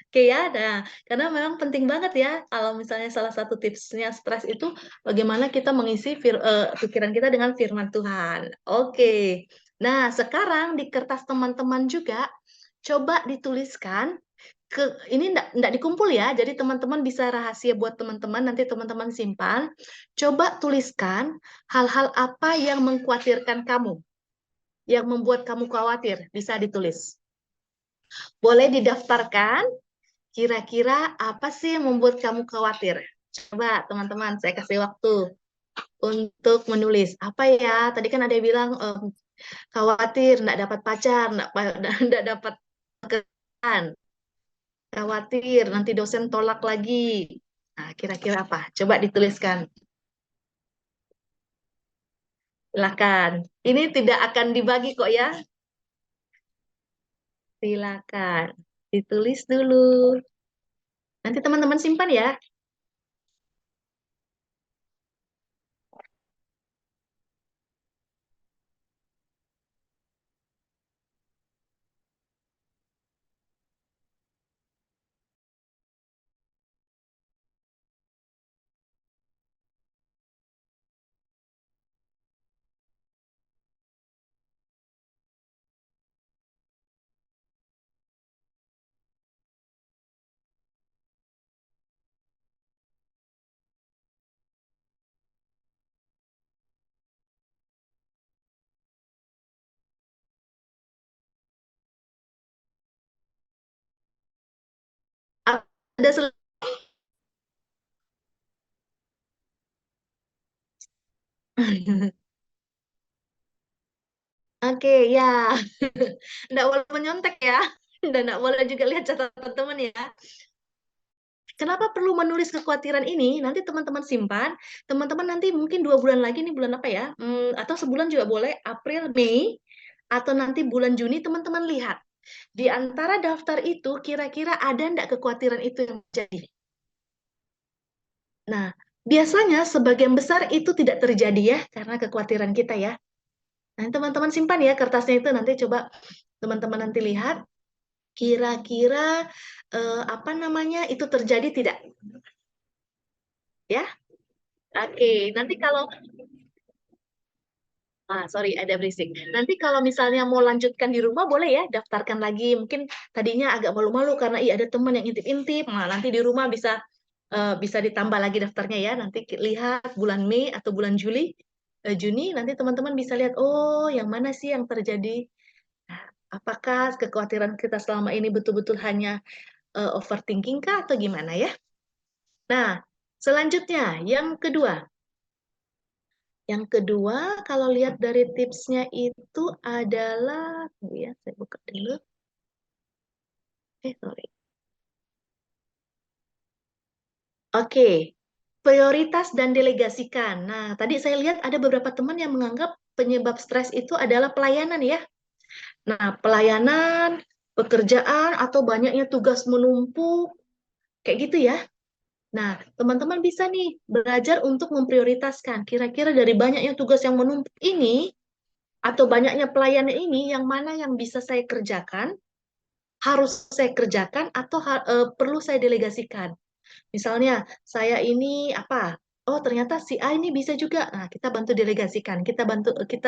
Oke ya, nah, karena memang penting banget ya, kalau misalnya salah satu tipsnya stres itu bagaimana kita mengisi pikiran kita dengan firman Tuhan. Oke, nah sekarang di kertas teman-teman juga, coba dituliskan, ini enggak dikumpul ya, jadi teman-teman bisa rahasia buat teman-teman, nanti teman-teman simpan. Coba tuliskan hal-hal apa yang mengkhawatirkan kamu, yang membuat kamu khawatir, bisa ditulis. Boleh didaftarkan, kira-kira apa sih yang membuat kamu khawatir? Coba teman-teman, saya kasih waktu untuk menulis. Apa ya? Tadi kan ada yang bilang khawatir, nggak dapat pacar, nggak dapat pekerjaan. Khawatir nanti dosen tolak lagi. Nah, kira-kira apa? Coba dituliskan. Silakan. Ini tidak akan dibagi kok ya. Silakan. Ditulis dulu. Nanti teman-teman simpan ya. Ada Oke, ya. Nggak boleh menyontek ya. Dan nggak boleh juga lihat catatan teman ya. Kenapa perlu menulis kekhawatiran ini? Nanti teman-teman simpan. Teman-teman nanti mungkin 2 bulan lagi, nih bulan apa ya? Atau sebulan juga boleh, April, Mei, atau nanti bulan Juni, teman-teman lihat. Di antara daftar itu, kira-kira ada nggak kekhawatiran itu yang terjadi? Nah, biasanya sebagian besar itu tidak terjadi ya, karena kekhawatiran kita ya. Nah, teman-teman simpan ya kertasnya itu, nanti coba teman-teman nanti lihat kira-kira apa namanya itu terjadi tidak ya. Oke, nanti kalau sorry ada berisik. Nanti kalau misalnya mau lanjutkan di rumah boleh ya daftarkan lagi. Mungkin tadinya agak malu-malu karena ada teman yang intip-intip. Nah, nanti di rumah bisa ditambah lagi daftarnya ya. Nanti lihat bulan Mei atau bulan Juni nanti teman-teman bisa lihat oh yang mana sih yang terjadi. Nah, apakah kekhawatiran kita selama ini betul-betul hanya overthinking kah atau gimana ya? Nah, selanjutnya yang kedua. Yang kedua, kalau lihat dari tipsnya itu adalah, ya, saya buka dulu. Sorry. Oke, prioritas dan delegasikan. Nah, tadi saya lihat ada beberapa teman yang menganggap penyebab stres itu adalah pelayanan ya. Nah, pelayanan, pekerjaan, atau banyaknya tugas menumpuk, kayak gitu ya. Nah, teman-teman bisa nih belajar untuk memprioritaskan. Kira-kira dari banyaknya tugas yang menumpuk ini, atau banyaknya pelayanan ini, yang mana yang bisa saya kerjakan, harus saya kerjakan, atau perlu saya delegasikan. Misalnya, saya ini apa? Oh, ternyata si A ini bisa juga. Nah, kita bantu delegasikan. Kita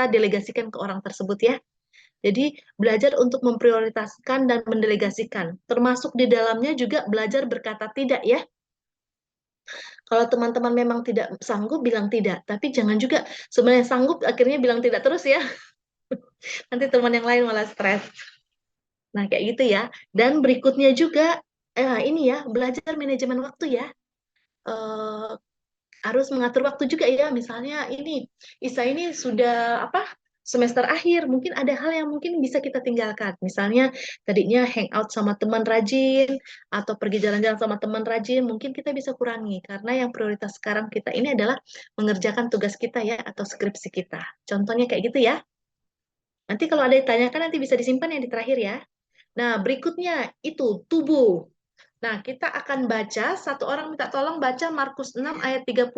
delegasikan ke orang tersebut ya. Jadi, belajar untuk memprioritaskan dan mendelegasikan. Termasuk di dalamnya juga belajar berkata tidak ya. Kalau teman-teman memang tidak sanggup, bilang tidak. Tapi jangan juga sebenarnya sanggup, akhirnya bilang tidak terus ya. Nanti teman yang lain malah stres. Nah, kayak gitu ya. Dan berikutnya juga, ini ya, belajar manajemen waktu ya. Eh, harus mengatur waktu juga ya. Misalnya ini, Isa ini sudah semester akhir, mungkin ada hal yang mungkin bisa kita tinggalkan. Misalnya tadinya hangout sama teman rajin, atau pergi jalan-jalan sama teman rajin, mungkin kita bisa kurangi. Karena yang prioritas sekarang kita ini adalah mengerjakan tugas kita ya, atau skripsi kita. Contohnya kayak gitu ya. Nanti kalau ada yang ditanyakan, nanti bisa disimpan yang di terakhir ya. Nah, berikutnya itu tubuh. Nah, kita akan baca, satu orang minta tolong baca Markus 6 ayat 31.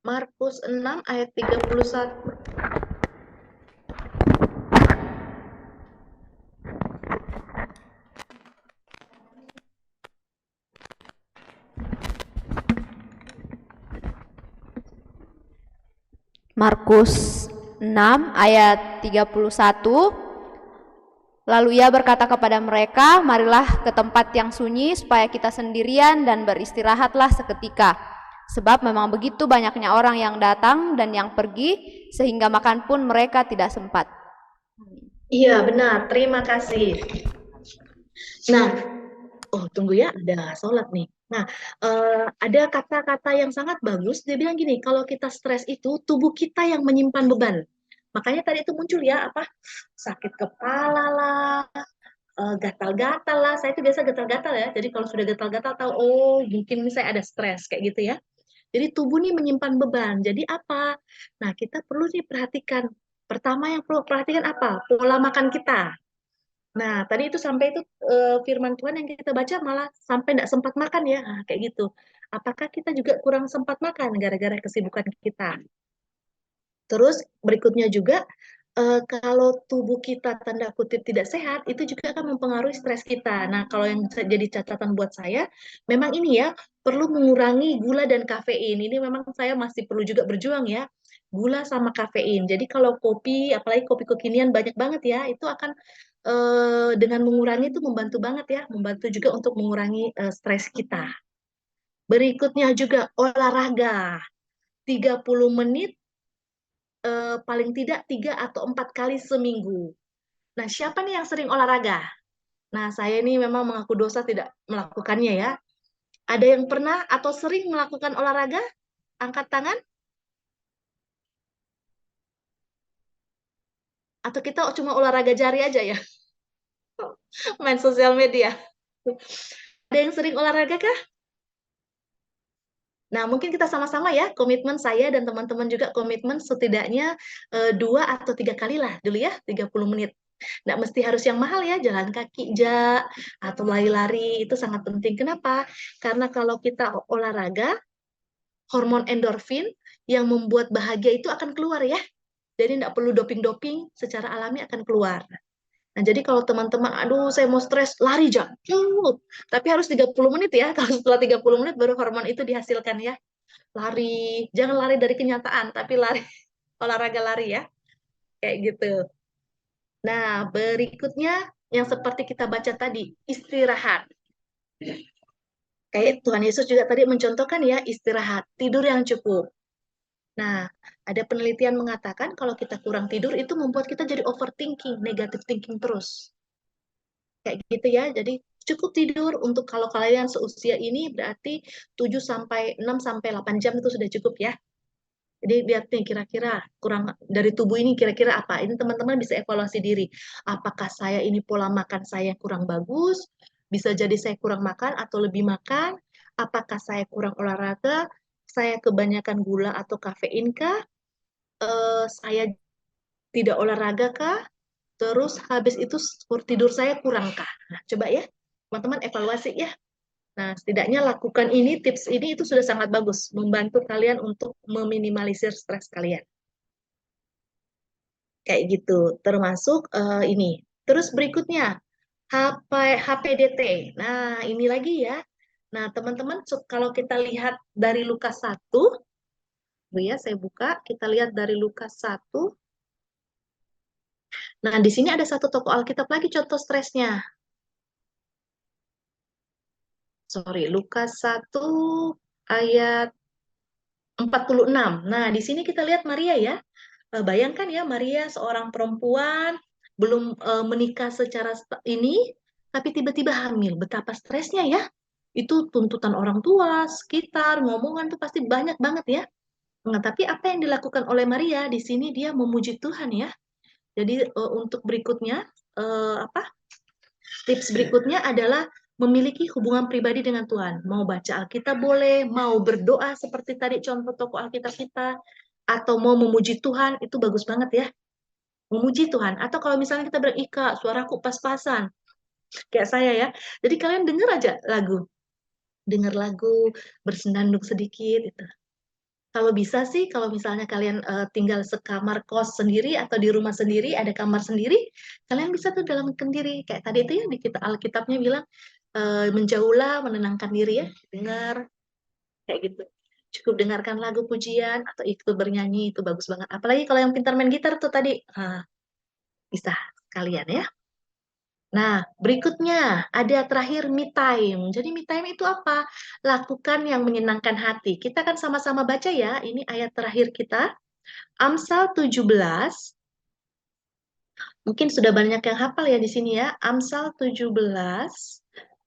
Markus 6 ayat 31. Markus 6 ayat 31. Lalu ia berkata kepada mereka, marilah ke tempat yang sunyi supaya kita sendirian dan beristirahatlah seketika. Sebab memang begitu banyaknya orang yang datang dan yang pergi, sehingga makan pun mereka tidak sempat. Iya, benar. Terima kasih. Nah, tunggu ya, ada sholat nih. Nah, ada kata-kata yang sangat bagus. Dia bilang gini, kalau kita stres itu, tubuh kita yang menyimpan beban. Makanya tadi itu muncul ya apa sakit kepala lah, gatal-gatal lah. Saya itu biasa gatal-gatal ya. Jadi kalau sudah gatal-gatal tahu oh mungkin saya ada stres kayak gitu ya. Jadi tubuh nih menyimpan beban. Jadi apa? Nah, kita perlu nih perhatikan. Pertama yang perlu perhatikan apa? Pola makan kita. Nah, tadi itu sampai itu firman Tuhan yang kita baca malah sampai tidak sempat makan ya. Nah, kayak gitu. Apakah kita juga kurang sempat makan gara-gara kesibukan kita? Terus berikutnya juga kalau tubuh kita tanda kutip tidak sehat, itu juga akan mempengaruhi stres kita. Nah, kalau yang jadi catatan buat saya, memang ini ya perlu mengurangi gula dan kafein. Ini memang saya masih perlu juga berjuang ya, gula sama kafein. Jadi kalau kopi, apalagi kopi kekinian banyak banget ya, itu akan dengan mengurangi itu membantu banget ya, membantu juga untuk mengurangi stres kita. Berikutnya juga olahraga. 30 menit paling tidak 3 atau 4 kali seminggu. Nah, siapa nih yang sering olahraga? Nah, saya ini memang mengaku dosa tidak melakukannya ya. Ada yang pernah atau sering melakukan olahraga? Angkat tangan? Atau kita cuma olahraga jari aja ya? Main sosial media. Ada yang sering olahraga kah? Nah, mungkin kita sama-sama ya, komitmen saya dan teman-teman juga komitmen setidaknya 2 atau 3 kali lah dulu ya, 30 menit. Nggak mesti harus yang mahal ya, jalan kaki, atau lari-lari, itu sangat penting. Kenapa? Karena kalau kita olahraga, hormon endorfin yang membuat bahagia itu akan keluar ya. Jadi nggak perlu doping-doping, secara alami akan keluar. Nah, jadi kalau teman-teman, aduh saya mau stres, lari jam. Tapi harus 30 menit ya, kalau setelah 30 menit baru hormon itu dihasilkan ya. Lari, jangan lari dari kenyataan, tapi lari, olahraga lari ya. Kayak gitu. Nah, berikutnya yang seperti kita baca tadi, istirahat. Kayak Tuhan Yesus juga tadi mencontohkan ya, istirahat, tidur yang cukup. Nah, ada penelitian mengatakan kalau kita kurang tidur itu membuat kita jadi overthinking, negative thinking terus. Kayak gitu ya. Jadi cukup tidur untuk kalau kalian seusia ini berarti 7 sampai 6 sampai 8 jam itu sudah cukup ya. Jadi lihat nih kira-kira kurang dari tubuh ini kira-kira apa. Ini teman-teman bisa evaluasi diri. Apakah saya ini pola makan saya kurang bagus? Bisa jadi saya kurang makan atau lebih makan? Apakah saya kurang olahraga? Saya kebanyakan gula atau kafein kah? Saya tidak olahraga kah? Terus habis itu tidur saya kurang kah? Nah, coba ya, teman-teman evaluasi ya. Nah, setidaknya lakukan ini, tips ini itu sudah sangat bagus, membantu kalian untuk meminimalisir stres kalian. Kayak gitu, termasuk ini. Terus berikutnya, HPDT. Nah, ini lagi ya. Nah, teman-teman, kalau kita lihat dari Lukas 1, ya, saya buka, kita lihat dari Lukas 1. Nah, di sini ada satu tokoh Alkitab lagi contoh stresnya. Sorry, Lukas 1 ayat 46. Nah, di sini kita lihat Maria ya. Bayangkan ya, Maria seorang perempuan, belum menikah secara ini, tapi tiba-tiba hamil. Betapa stresnya ya. Itu tuntutan orang tua, sekitar, ngomongan tuh pasti banyak banget ya. Nah, tapi apa yang dilakukan oleh Maria di sini dia memuji Tuhan ya. Jadi untuk berikutnya tips berikutnya adalah memiliki hubungan pribadi dengan Tuhan. Mau baca Alkitab boleh, mau berdoa seperti tadi contoh tokoh Alkitab kita, atau mau memuji Tuhan, itu bagus banget ya. Memuji Tuhan. Atau kalau misalnya kita bilang, Ika, suaraku pas-pasan. Kayak saya ya. Jadi kalian dengar aja lagu. Dengar lagu, bersenandung sedikit. Itu. Kalau bisa sih, kalau misalnya kalian tinggal sekamar kos sendiri atau di rumah sendiri, ada kamar sendiri, kalian bisa tuh dalam sendiri. Kayak tadi itu ya di kita Alkitabnya bilang, menjauhlah, menenangkan diri ya, dengar, kayak gitu. Cukup dengarkan lagu pujian atau ikut bernyanyi, itu bagus banget. Apalagi kalau yang pintar main gitar tuh tadi, bisa kalian ya. Nah, berikutnya ada terakhir me time. Jadi me time itu apa? Lakukan yang menyenangkan hati. Kita kan sama-sama baca ya, ini ayat terakhir kita. Amsal 17. Mungkin sudah banyak yang hafal ya di sini ya. Amsal 17.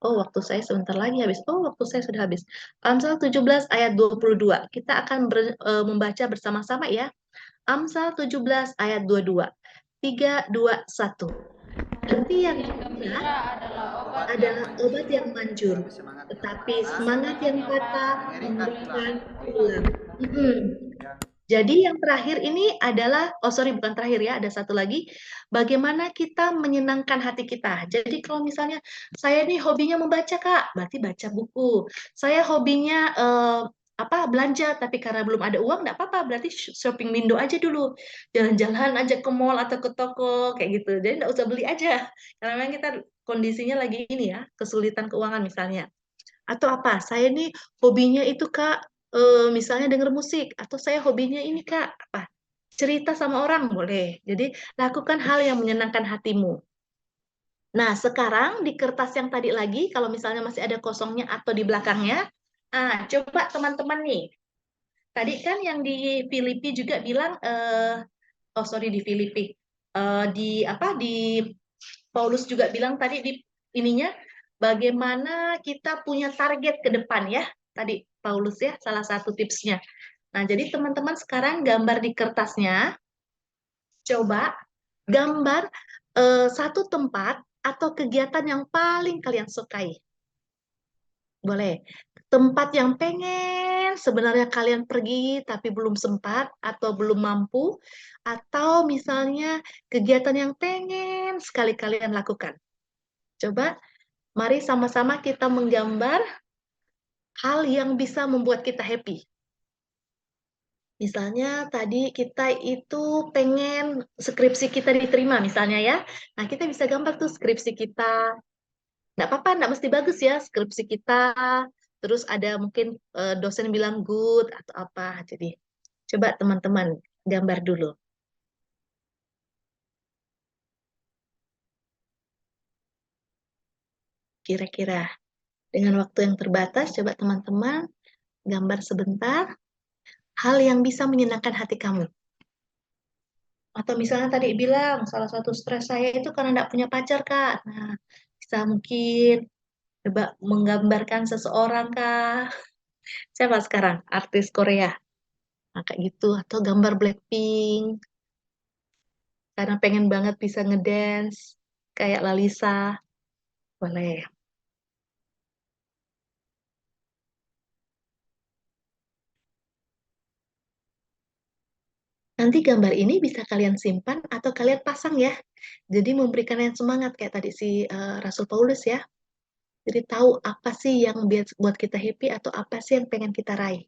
Oh, waktu saya sebentar lagi habis. Oh, waktu saya sudah habis. Amsal 17 ayat 22. Kita akan membaca bersama-sama ya. Amsal 17 ayat 22. 3, 2, 1. Hati yang gembira adalah obat yang manjur, tetapi semangat yang patah memberikan tulang. Jadi yang terakhir ini adalah, bukan terakhir ya, ada satu lagi, bagaimana kita menyenangkan hati kita. Jadi kalau misalnya saya nih hobinya membaca Kak, berarti baca buku. Saya hobinya belanja, tapi karena belum ada uang nggak apa-apa, berarti shopping window aja dulu, jalan-jalan aja ke mall atau ke toko kayak gitu. Jadi nggak usah beli aja, karena memang kita kondisinya lagi ini ya, kesulitan keuangan misalnya. Atau apa? Saya nih hobinya itu Kak, misalnya denger musik, atau saya hobinya ini Kak, apa? Cerita sama orang boleh. Jadi lakukan hal yang menyenangkan hatimu. Nah, sekarang di kertas yang tadi lagi, kalau misalnya masih ada kosongnya atau di belakangnya, coba teman-teman nih. Tadi kan yang di Filipi juga bilang, di Filipi, di Paulus juga bilang tadi di ininya, bagaimana kita punya target ke depan ya. Tadi Paulus ya, salah satu tipsnya. Nah, jadi teman-teman sekarang gambar di kertasnya, coba gambar satu tempat atau kegiatan yang paling kalian sukai. Boleh. Tempat yang pengen sebenarnya kalian pergi tapi belum sempat atau belum mampu, atau misalnya kegiatan yang pengen sekali kalian lakukan. Coba, mari sama-sama kita menggambar hal yang bisa membuat kita happy. Misalnya tadi kita itu pengen skripsi kita diterima misalnya ya. Nah, kita bisa gambar tuh skripsi kita. Nggak apa-apa, nggak mesti bagus ya skripsi kita. Terus ada mungkin dosen bilang good atau apa. Jadi coba teman-teman gambar dulu. Kira-kira dengan waktu yang terbatas, coba teman-teman gambar sebentar hal yang bisa menyenangkan hati kamu. Atau misalnya tadi bilang, salah satu stres saya itu karena nggak punya pacar, Kak. Nah, bisa mungkin coba menggambarkan seseorang, Kak. Siapa sekarang? Artis Korea. Nah, kayak gitu. Atau gambar Blackpink. Karena pengen banget bisa ngedance. Kayak Lalisa. Boleh. Nanti gambar ini bisa kalian simpan atau kalian pasang ya. Jadi memberikan yang semangat kayak tadi si Rasul Paulus ya. Jadi tahu apa sih yang buat kita happy atau apa sih yang pengen kita raih.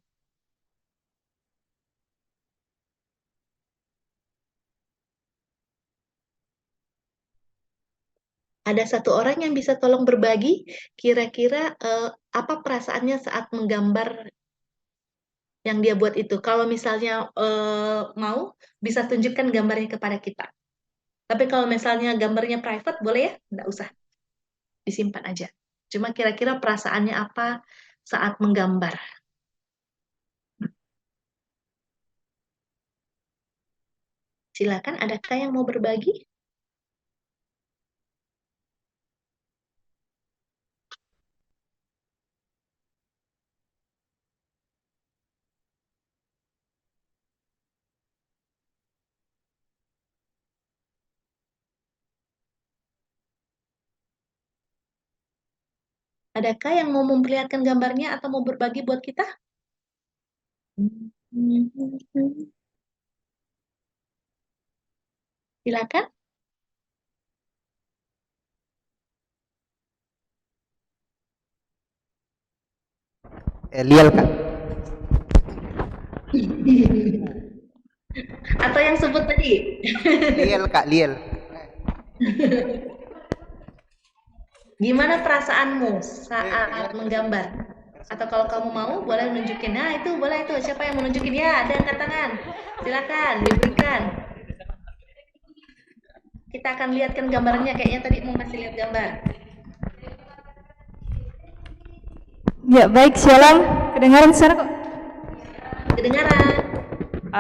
Ada satu orang yang bisa tolong berbagi kira-kira apa perasaannya saat menggambar yang dia buat itu. Kalau misalnya mau, bisa tunjukkan gambarnya kepada kita. Tapi kalau misalnya gambarnya private, boleh ya? Nggak usah. Disimpan aja. Cuma kira-kira perasaannya apa saat menggambar. Silakan, adakah yang mau berbagi? Adakah yang mau memperlihatkan gambarnya atau mau berbagi buat kita? Silakan. Liel Kak. Atau yang sebut tadi? Liel Kak, Liel. Gimana perasaanmu saat menggambar? Atau kalau kamu mau, boleh nunjukin. Nah, itu boleh itu. Siapa yang mau nunjukin? Ya, ada angkat tangan. Silakan, diberikan. Kita akan lihatkan gambarnya. Kayaknya tadi mau masih lihat gambar. Ya, baik, Shalom. Kedengaran suara kok? Kedengaran.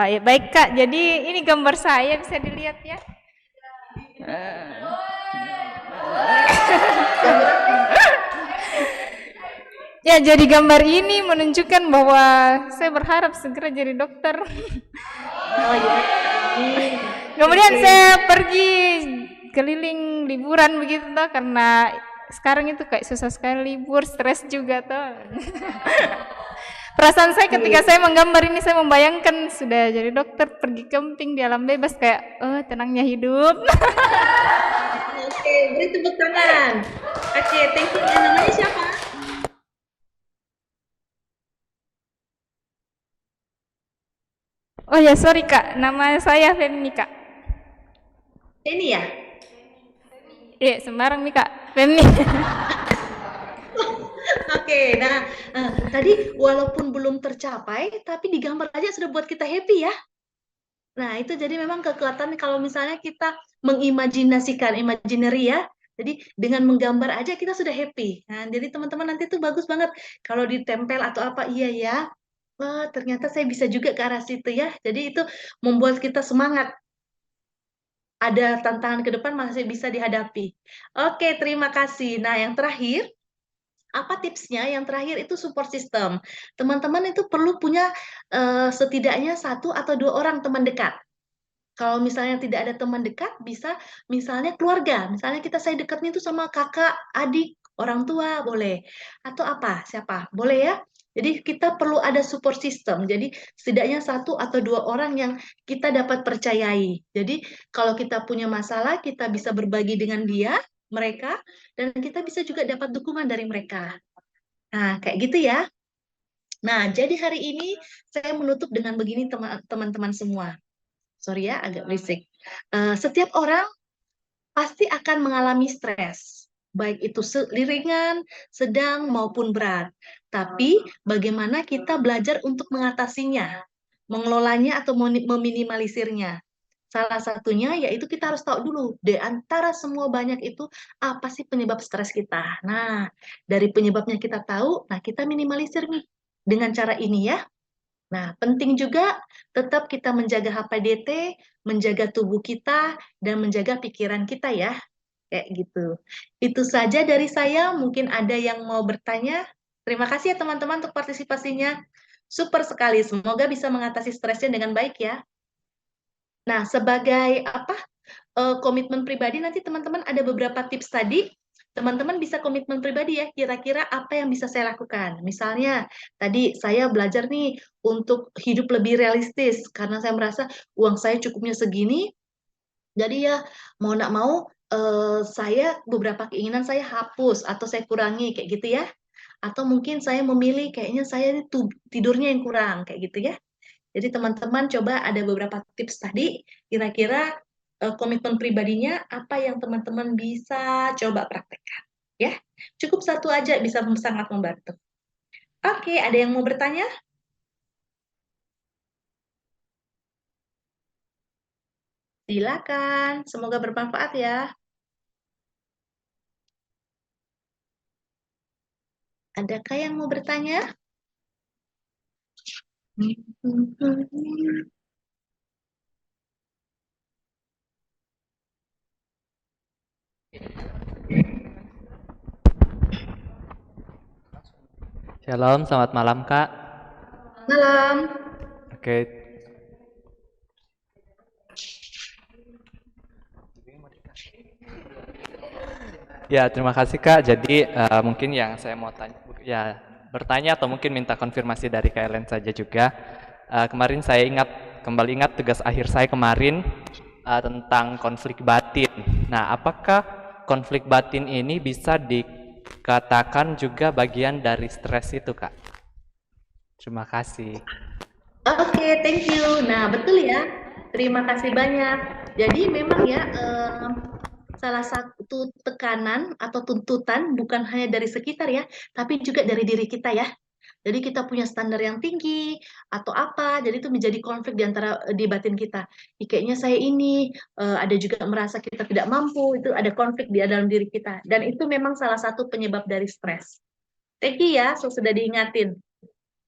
Ya, baik, Kak. Jadi ini gambar saya, bisa dilihat ya. Ya, jadi gambar ini menunjukkan bahwa saya berharap segera jadi dokter. Oh ya, amin. Kemudian Oke. saya pergi keliling liburan begitu toh, karena sekarang itu kayak susah sekali libur, stres juga toh. Perasaan saya ketika saya menggambar ini, saya membayangkan sudah jadi dokter, pergi camping di alam bebas, kayak oh tenangnya hidup. Oke, beri tepuk tangan. Oke, thank you. Namanya siapa? Oh ya, sorry Kak, nama saya Femni Kak. Ini ya? Iya, sembarang nih Kak, Femni. Oke, nah tadi walaupun belum tercapai, tapi digambar aja sudah buat kita happy ya. Nah, itu jadi memang kekuatan kalau misalnya kita mengimajinasikan, imaginary ya. Jadi dengan menggambar aja kita sudah happy. Nah, jadi teman-teman nanti tuh bagus banget kalau ditempel atau apa, iya ya. Wah, ternyata saya bisa juga ke arah situ ya. Jadi itu membuat kita semangat. Ada tantangan ke depan masih bisa dihadapi. Oke, terima kasih. Nah, yang terakhir, apa tipsnya? Yang terakhir itu support system. Teman-teman itu perlu punya setidaknya 1 atau 2 orang teman dekat. Kalau misalnya tidak ada teman dekat, bisa misalnya keluarga. Misalnya saya dekatnya itu sama kakak, adik, orang tua, boleh. Atau apa, siapa, boleh ya. Jadi kita perlu ada support system. Jadi setidaknya 1 atau 2 orang yang kita dapat percayai. Jadi kalau kita punya masalah, kita bisa berbagi dengan mereka, dan kita bisa juga dapat dukungan dari mereka. Nah, kayak gitu ya. Nah, jadi hari ini saya menutup dengan begini teman-teman semua. Sorry ya, agak berisik. Setiap orang pasti akan mengalami stres, baik itu ringan, sedang, maupun berat. Tapi bagaimana kita belajar untuk mengatasinya, mengelolanya atau meminimalisirnya. Salah satunya yaitu kita harus tahu dulu, di antara semua banyak itu, apa sih penyebab stres kita. Nah, dari penyebabnya kita tahu, nah kita minimalisir nih, dengan cara ini ya. Nah, penting juga tetap kita menjaga HPDT, menjaga tubuh kita, dan menjaga pikiran kita ya. Kayak gitu. Itu saja dari saya, mungkin ada yang mau bertanya. Terima kasih ya teman-teman untuk partisipasinya. Super sekali, semoga bisa mengatasi stresnya dengan baik ya. Nah, sebagai komitmen pribadi, nanti teman-teman ada beberapa tips tadi. Teman-teman bisa komitmen pribadi ya, kira-kira apa yang bisa saya lakukan. Misalnya, tadi saya belajar nih untuk hidup lebih realistis, karena saya merasa uang saya cukupnya segini, jadi ya mau nak mau, saya beberapa keinginan saya hapus atau saya kurangi, kayak gitu ya. Atau mungkin saya memilih, kayaknya saya tidurnya yang kurang, kayak gitu ya. Jadi teman-teman coba ada beberapa tips tadi, kira-kira komitmen pribadinya apa yang teman-teman bisa coba praktekkan. Ya, cukup 1 aja bisa sangat membantu. Oke, ada yang mau bertanya? Silakan, semoga bermanfaat ya. Adakah yang mau bertanya? Shalom, selamat malam Kak. Malam. Oke. Ya, terima kasih Kak. Jadi mungkin yang saya mau tanya, ya bertanya atau mungkin minta konfirmasi dari Kak Ellen saja juga. Kemarin saya kembali ingat tugas akhir saya kemarin tentang konflik batin. Nah, apakah konflik batin ini bisa dikatakan juga bagian dari stres itu Kak? Terima kasih. Oke, thank you. Nah, betul ya. Terima kasih banyak. Jadi memang ya, salah satu tekanan atau tuntutan bukan hanya dari sekitar ya, tapi juga dari diri kita ya. Jadi kita punya standar yang tinggi atau apa, jadi itu menjadi konflik di antara di batin kita. Kayaknya saya ini, ada juga merasa kita tidak mampu, itu ada konflik di dalam diri kita. Dan itu memang salah satu penyebab dari stres. Thank you ya, sudah diingatin.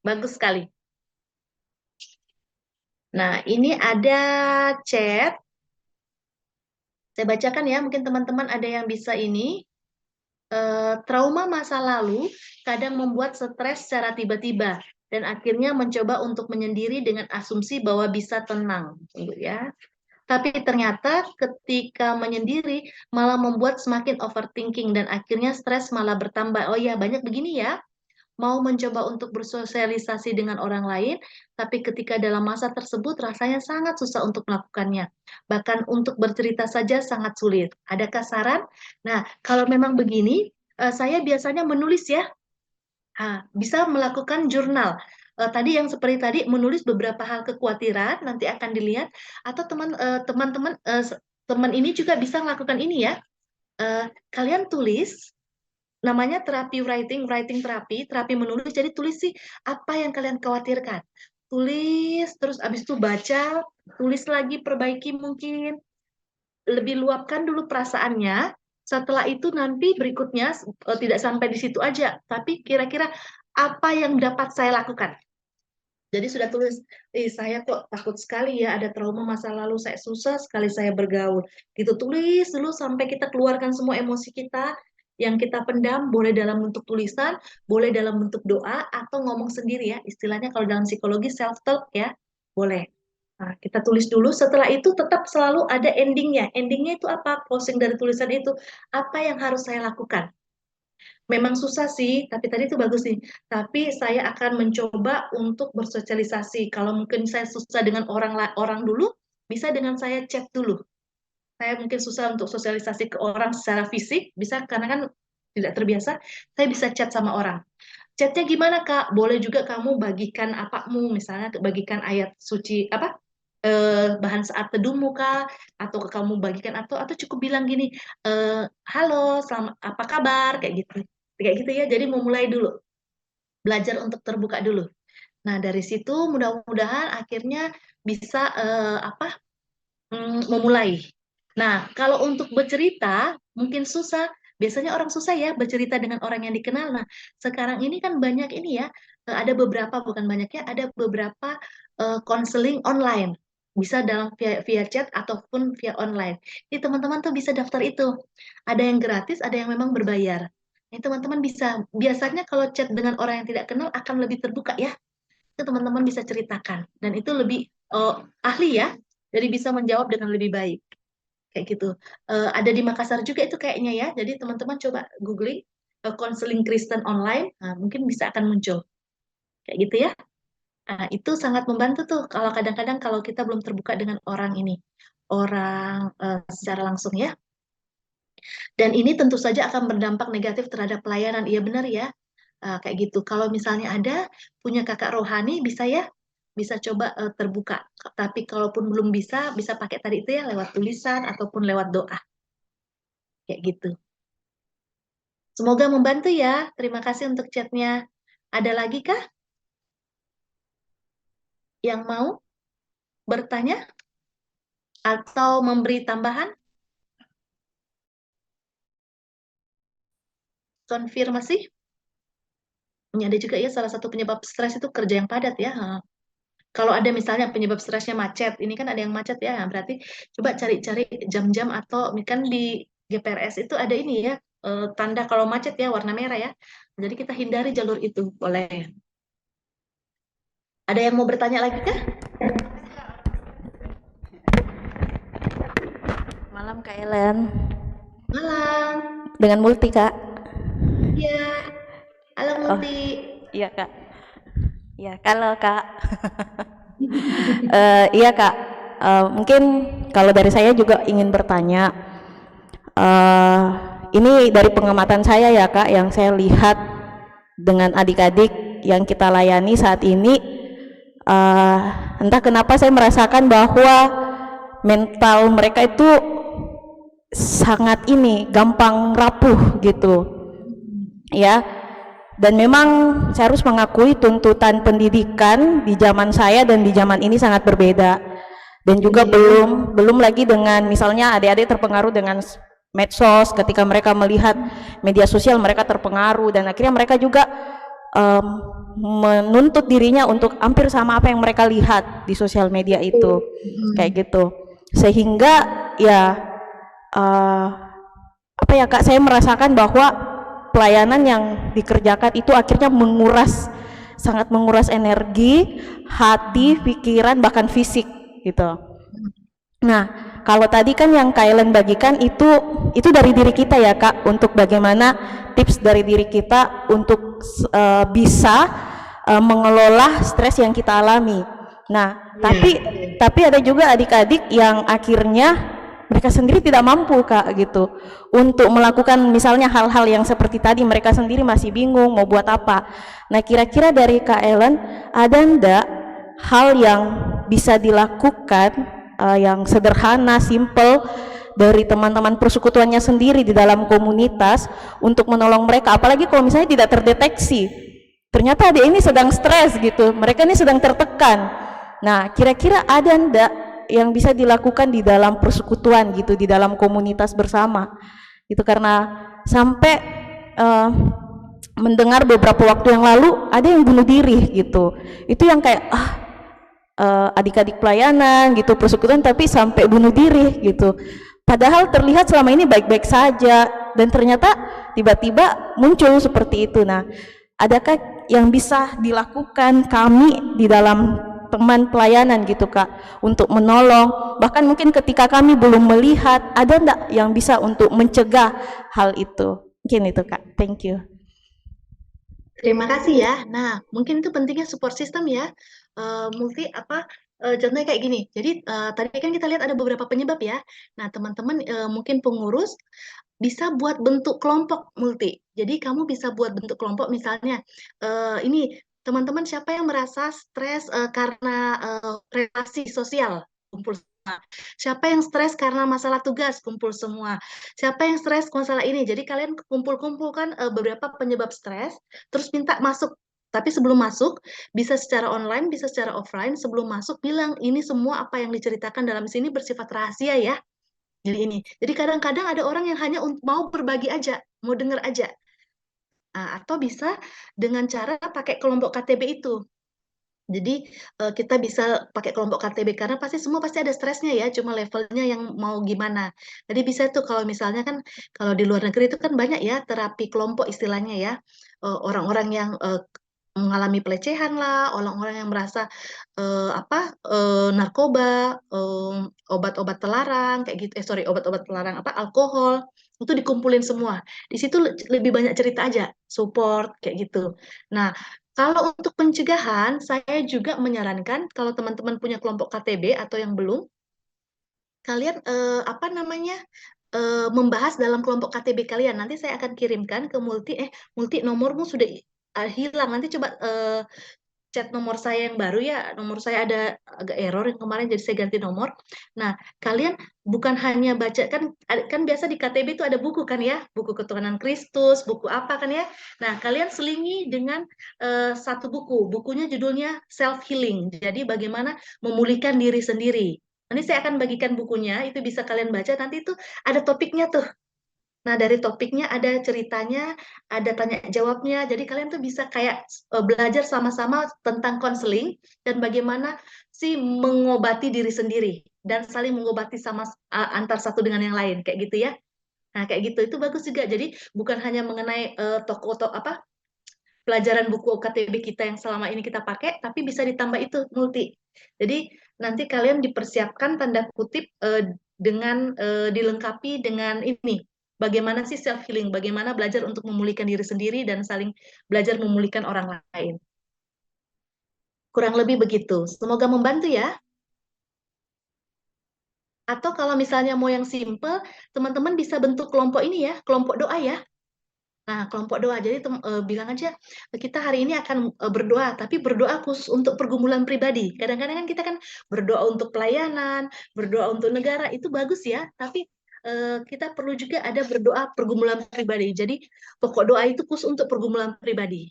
Bagus sekali. Nah, ini ada chat. Saya bacakan ya, mungkin teman-teman ada yang bisa ini. Trauma masa lalu kadang membuat stres secara tiba-tiba. dan akhirnya mencoba untuk menyendiri dengan asumsi bahwa bisa tenang, ya. Tapi ternyata ketika menyendiri malah membuat semakin overthinking dan akhirnya stres malah bertambah. Oh ya, banyak begini ya. Mau mencoba untuk bersosialisasi dengan orang lain, tapi ketika dalam masa tersebut rasanya sangat susah untuk melakukannya. Bahkan untuk bercerita saja sangat sulit. Adakah saran? Nah, kalau memang begini, saya biasanya menulis ya. Bisa melakukan jurnal. Tadi yang seperti tadi menulis beberapa hal kekhawatiran nanti akan dilihat atau teman ini juga bisa melakukan ini ya. Kalian tulis namanya terapi writing terapi menulis. Jadi tulis sih apa yang kalian khawatirkan. Tulis terus abis itu baca, tulis lagi, perbaiki mungkin. Lebih luapkan dulu perasaannya. Setelah itu nanti berikutnya tidak sampai di situ aja, tapi kira-kira apa yang dapat saya lakukan. Jadi sudah tulis, saya kok takut sekali ya, ada trauma masa lalu, saya susah sekali saya bergaul. Gitu, tulis dulu sampai kita keluarkan semua emosi kita yang kita pendam, boleh dalam bentuk tulisan, boleh dalam bentuk doa, atau ngomong sendiri ya, istilahnya kalau dalam psikologi self-talk ya, boleh. Nah, kita tulis dulu, setelah itu tetap selalu ada endingnya. Endingnya itu apa? Closing dari tulisan itu, apa yang harus saya lakukan? Memang susah sih, tapi tadi itu bagus nih. Tapi saya akan mencoba untuk bersosialisasi. Kalau mungkin saya susah dengan orang dulu, bisa dengan saya chat dulu. Saya mungkin susah untuk sosialisasi ke orang secara fisik, bisa karena kan tidak terbiasa, saya bisa chat sama orang. Chatnya gimana Kak? Boleh juga kamu bagikan apamu, misalnya bagikan ayat suci bahan saat teduhmu Kak, atau kamu bagikan atau cukup bilang gini, halo, selamat apa kabar, kayak gitu ya. Jadi memulai dulu, belajar untuk terbuka dulu. Nah dari situ mudah-mudahan akhirnya bisa memulai. Nah kalau untuk bercerita mungkin susah. Biasanya orang susah ya bercerita dengan orang yang dikenal. Nah, sekarang ini kan banyak ini ya, ada beberapa, bukan banyak ya, ada beberapa konseling online. Bisa dalam via chat ataupun via online. Jadi teman-teman tuh bisa daftar itu. Ada yang gratis, ada yang memang berbayar. Ini teman-teman bisa, biasanya kalau chat dengan orang yang tidak kenal akan lebih terbuka ya. Itu teman-teman bisa ceritakan. Dan itu lebih ahli ya, jadi bisa menjawab dengan lebih baik. Kayak gitu. Ada di Makassar juga itu kayaknya ya. Jadi teman-teman coba googling konseling Kristen online, mungkin bisa akan muncul. Kayak gitu ya. Nah, itu sangat membantu tuh kalau kadang-kadang kalau kita belum terbuka dengan orang ini, orang secara langsung ya. Dan ini tentu saja akan berdampak negatif terhadap pelayanan. Iya benar ya. Kayak gitu. Kalau misalnya ada punya kakak rohani bisa ya, bisa coba terbuka. Tapi kalaupun belum bisa pakai tadi itu ya lewat tulisan ataupun lewat doa. Kayak gitu. Semoga membantu ya. Terima kasih untuk chatnya. Ada lagi kah yang mau bertanya atau memberi tambahan? Konfirmasi? Ini ada juga ya salah satu penyebab stres itu kerja yang padat ya. Kalau ada misalnya penyebab stresnya macet, ini kan ada yang macet ya, berarti coba cari-cari jam-jam atau kan di GPRS itu ada ini ya, tanda kalau macet ya warna merah ya. Jadi kita hindari jalur itu, boleh. Ada yang mau bertanya lagi kah? Malam Kak Ellen. Malam. Dengan Multi Kak. Iya. Halo Multi. Iya Kak. Ya kalau Kak. Iya Kak. Mungkin kalau dari saya juga ingin bertanya. Ini dari pengamatan saya ya Kak, yang saya lihat dengan adik-adik yang kita layani saat ini, entah kenapa saya merasakan bahwa mental mereka itu sangat gampang rapuh gitu ya. Dan memang saya harus mengakui tuntutan pendidikan di zaman saya dan di zaman ini sangat berbeda. Dan juga belum lagi dengan misalnya adik-adik terpengaruh dengan medsos, ketika mereka melihat media sosial mereka terpengaruh dan akhirnya mereka juga menuntut dirinya untuk hampir sama apa yang mereka lihat di sosial media itu, kayak gitu. Sehingga ya apa ya Kak, saya merasakan bahwa pelayanan yang dikerjakan itu akhirnya menguras sangat menguras energi, hati, pikiran, bahkan fisik gitu. Nah, kalau tadi kan yang Kak Ellen bagikan itu dari diri kita ya Kak, untuk bagaimana tips dari diri kita untuk bisa mengelola stres yang kita alami. Nah, tapi ada juga adik-adik yang akhirnya mereka sendiri tidak mampu Kak gitu untuk melakukan misalnya hal-hal yang seperti tadi, mereka sendiri masih bingung mau buat apa. Nah, kira-kira dari Kak Ellen ada ndak hal yang bisa dilakukan yang sederhana, simple dari teman-teman persekutuannya sendiri di dalam komunitas untuk menolong mereka, apalagi kalau misalnya tidak terdeteksi ternyata adik ini sedang stres gitu, mereka ini sedang tertekan. Nah, kira-kira ada ndak yang bisa dilakukan di dalam persekutuan gitu, di dalam komunitas bersama itu, karena sampai mendengar beberapa waktu yang lalu ada yang bunuh diri gitu, itu yang kayak adik-adik pelayanan gitu, persekutuan, tapi sampai bunuh diri gitu, padahal terlihat selama ini baik-baik saja dan ternyata tiba-tiba muncul seperti itu. Nah, adakah yang bisa dilakukan kami di dalam teman pelayanan gitu Kak untuk menolong, bahkan mungkin ketika kami belum melihat, ada enggak yang bisa untuk mencegah hal itu? Mungkin itu Kak. Thank you. Terima kasih ya. Nah, mungkin itu pentingnya support system ya. Contohnya kayak gini. Jadi tadi kan kita lihat ada beberapa penyebab ya. Nah, teman-teman mungkin pengurus bisa buat bentuk kelompok multi. Jadi kamu bisa buat bentuk kelompok, misalnya ini teman-teman siapa yang merasa stres karena relasi sosial, kumpul semua. Siapa yang stres karena masalah tugas, kumpul semua. Siapa yang stres masalah ini. Jadi kalian kumpul-kumpulkan beberapa penyebab stres, terus minta masuk. Tapi sebelum masuk, bisa secara online, bisa secara offline. Sebelum masuk, bilang ini semua apa yang diceritakan dalam sini bersifat rahasia ya. Jadi ini. Jadi kadang-kadang ada orang yang hanya mau berbagi aja, mau dengar aja. Atau bisa dengan cara pakai kelompok KTB itu. Jadi kita bisa pakai kelompok KTB karena semua pasti ada stresnya ya, cuma levelnya yang mau gimana. Jadi bisa tuh kalau misalnya kan kalau di luar negeri itu kan banyak ya terapi kelompok istilahnya ya. Orang-orang yang mengalami pelecehan lah, orang-orang yang merasa narkoba, obat-obat terlarang kayak gitu. Obat-obat terlarang alkohol itu dikumpulin semua. Di situ lebih banyak cerita aja, support kayak gitu. Nah, kalau untuk pencegahan, saya juga menyarankan kalau teman-teman punya kelompok KTB atau yang belum, kalian membahas dalam kelompok KTB kalian. Nanti saya akan kirimkan ke multi nomormu sudah hilang. Nanti coba chat nomor saya yang baru ya, nomor saya ada agak error yang kemarin jadi saya ganti nomor. Nah, kalian bukan hanya baca kan biasa di KTB itu ada buku kan ya, buku Ketuhanan Kristus, buku apa kan ya. Nah, kalian selingi dengan satu buku, bukunya judulnya Self Healing. Jadi bagaimana memulihkan diri sendiri. Nanti saya akan bagikan bukunya, itu bisa kalian baca, nanti itu ada topiknya tuh. Nah, dari topiknya ada ceritanya, ada tanya jawabnya. Jadi kalian tuh bisa kayak belajar sama-sama tentang konseling dan bagaimana sih mengobati diri sendiri dan saling mengobati antar satu dengan yang lain kayak gitu ya. Nah, kayak gitu itu bagus juga. Jadi bukan hanya mengenai pelajaran buku KTB kita yang selama ini kita pakai, tapi bisa ditambah itu multi. Jadi nanti kalian dipersiapkan tanda kutip dengan dilengkapi dengan ini. Bagaimana sih self healing? Bagaimana belajar untuk memulihkan diri sendiri dan saling belajar memulihkan orang lain. Kurang lebih begitu. Semoga membantu ya. Atau kalau misalnya mau yang simple, teman-teman bisa bentuk kelompok ini ya, kelompok doa ya. Nah, kelompok doa. Jadi bilang aja kita hari ini akan berdoa, tapi berdoa khusus untuk pergumulan pribadi. Kadang-kadang kan kita kan berdoa untuk pelayanan, berdoa untuk negara, itu bagus ya. Tapi kita perlu juga ada berdoa pergumulan pribadi. Jadi pokok doa itu khusus untuk pergumulan pribadi.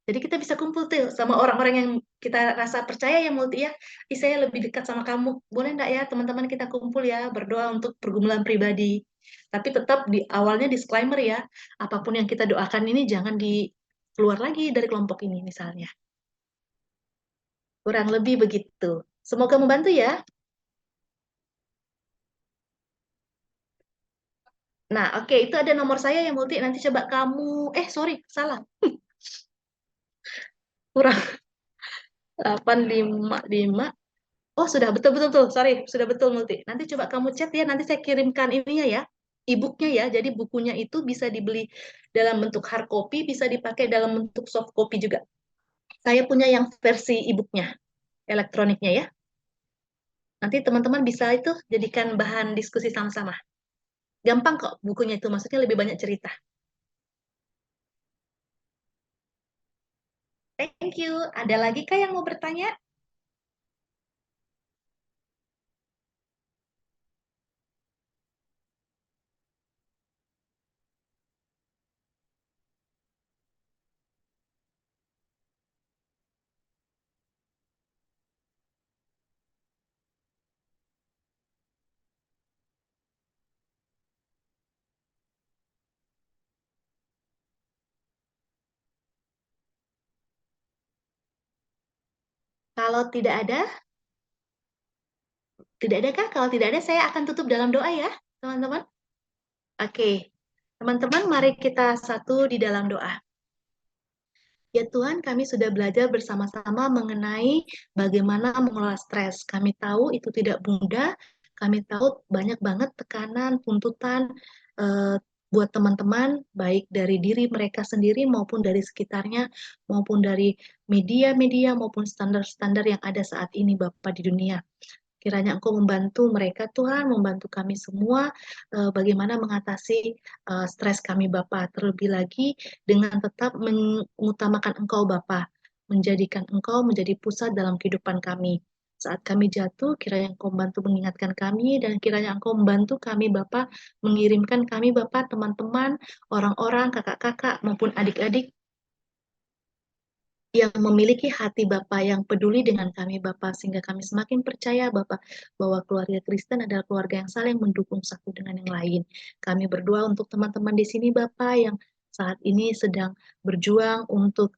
Jadi kita bisa kumpul tuh sama orang-orang yang kita rasa percaya ya multi ya. Saya lebih dekat sama kamu. Boleh enggak ya teman-teman kita kumpul ya berdoa untuk pergumulan pribadi. Tapi tetap di awalnya disclaimer ya. Apapun yang kita doakan ini jangan keluar lagi dari kelompok ini misalnya. Kurang lebih begitu. Semoga membantu ya. Nah, oke, itu ada nomor saya yang multi. Nanti coba kamu, sorry, salah. kurang 855. Oh, sudah betul, sorry, sudah betul Multi. Nanti coba kamu chat ya, nanti saya kirimkan ininya ya, e-booknya ya. Jadi bukunya itu bisa dibeli dalam bentuk hard copy, bisa dipakai dalam bentuk soft copy juga. Saya punya yang versi e-booknya, elektroniknya ya. Nanti teman-teman bisa itu jadikan bahan diskusi sama-sama. Gampang kok bukunya itu, maksudnya lebih banyak cerita. Thank you. Ada lagi kah yang mau bertanya? Kalau tidak ada kah? Kalau tidak ada, saya akan tutup dalam doa ya, teman-teman. Oke, teman-teman, mari kita satu di dalam doa. Ya Tuhan, kami sudah belajar bersama-sama mengenai bagaimana mengelola stres. Kami tahu itu tidak mudah, kami tahu banyak banget tekanan, tuntutan buat teman-teman, baik dari diri mereka sendiri maupun dari sekitarnya, maupun dari media-media maupun standar-standar yang ada saat ini Bapak di dunia. Kiranya Engkau membantu mereka, Tuhan, membantu kami semua bagaimana mengatasi stres kami, Bapa. Terlebih lagi dengan tetap mengutamakan Engkau, Bapa, menjadikan Engkau menjadi pusat dalam kehidupan kami. Saat kami jatuh, kiranya Engkau membantu mengingatkan kami, dan kiranya Engkau membantu kami, Bapa, mengirimkan kami, Bapa, teman-teman, orang-orang, kakak-kakak, maupun adik-adik, yang memiliki hati Bapa yang peduli dengan kami Bapa, sehingga kami semakin percaya Bapa bahwa keluarga Kristen adalah keluarga yang saling mendukung satu dengan yang lain. Kami berdoa untuk teman-teman di sini Bapa yang saat ini sedang berjuang untuk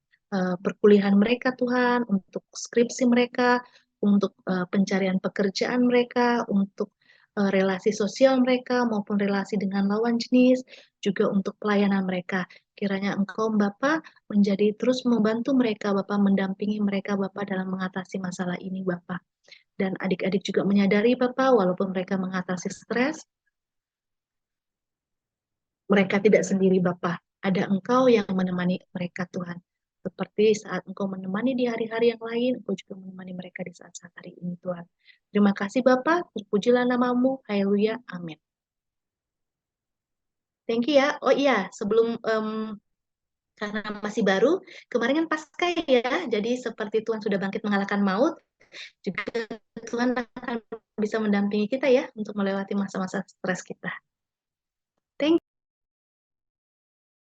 perkuliahan mereka Tuhan, untuk skripsi mereka, untuk pencarian pekerjaan mereka, untuk relasi sosial mereka maupun relasi dengan lawan jenis, juga untuk pelayanan mereka. Kiranya Engkau Bapa menjadi terus membantu mereka Bapak, mendampingi mereka Bapak dalam mengatasi masalah ini Bapak. Dan adik-adik juga menyadari Bapak, walaupun mereka mengatasi stres, mereka tidak sendiri Bapak. Ada Engkau yang menemani mereka Tuhan. Seperti saat Engkau menemani di hari-hari yang lain, Engkau juga menemani mereka di saat-saat hari ini Tuhan. Terima kasih Bapak, terpujilah namamu, haleluya, amin. Thank you ya. Oh iya, sebelum karena masih baru, kemarin kan Paskah ya, jadi seperti Tuhan sudah bangkit mengalahkan maut, juga Tuhan akan bisa mendampingi kita ya untuk melewati masa-masa stres kita.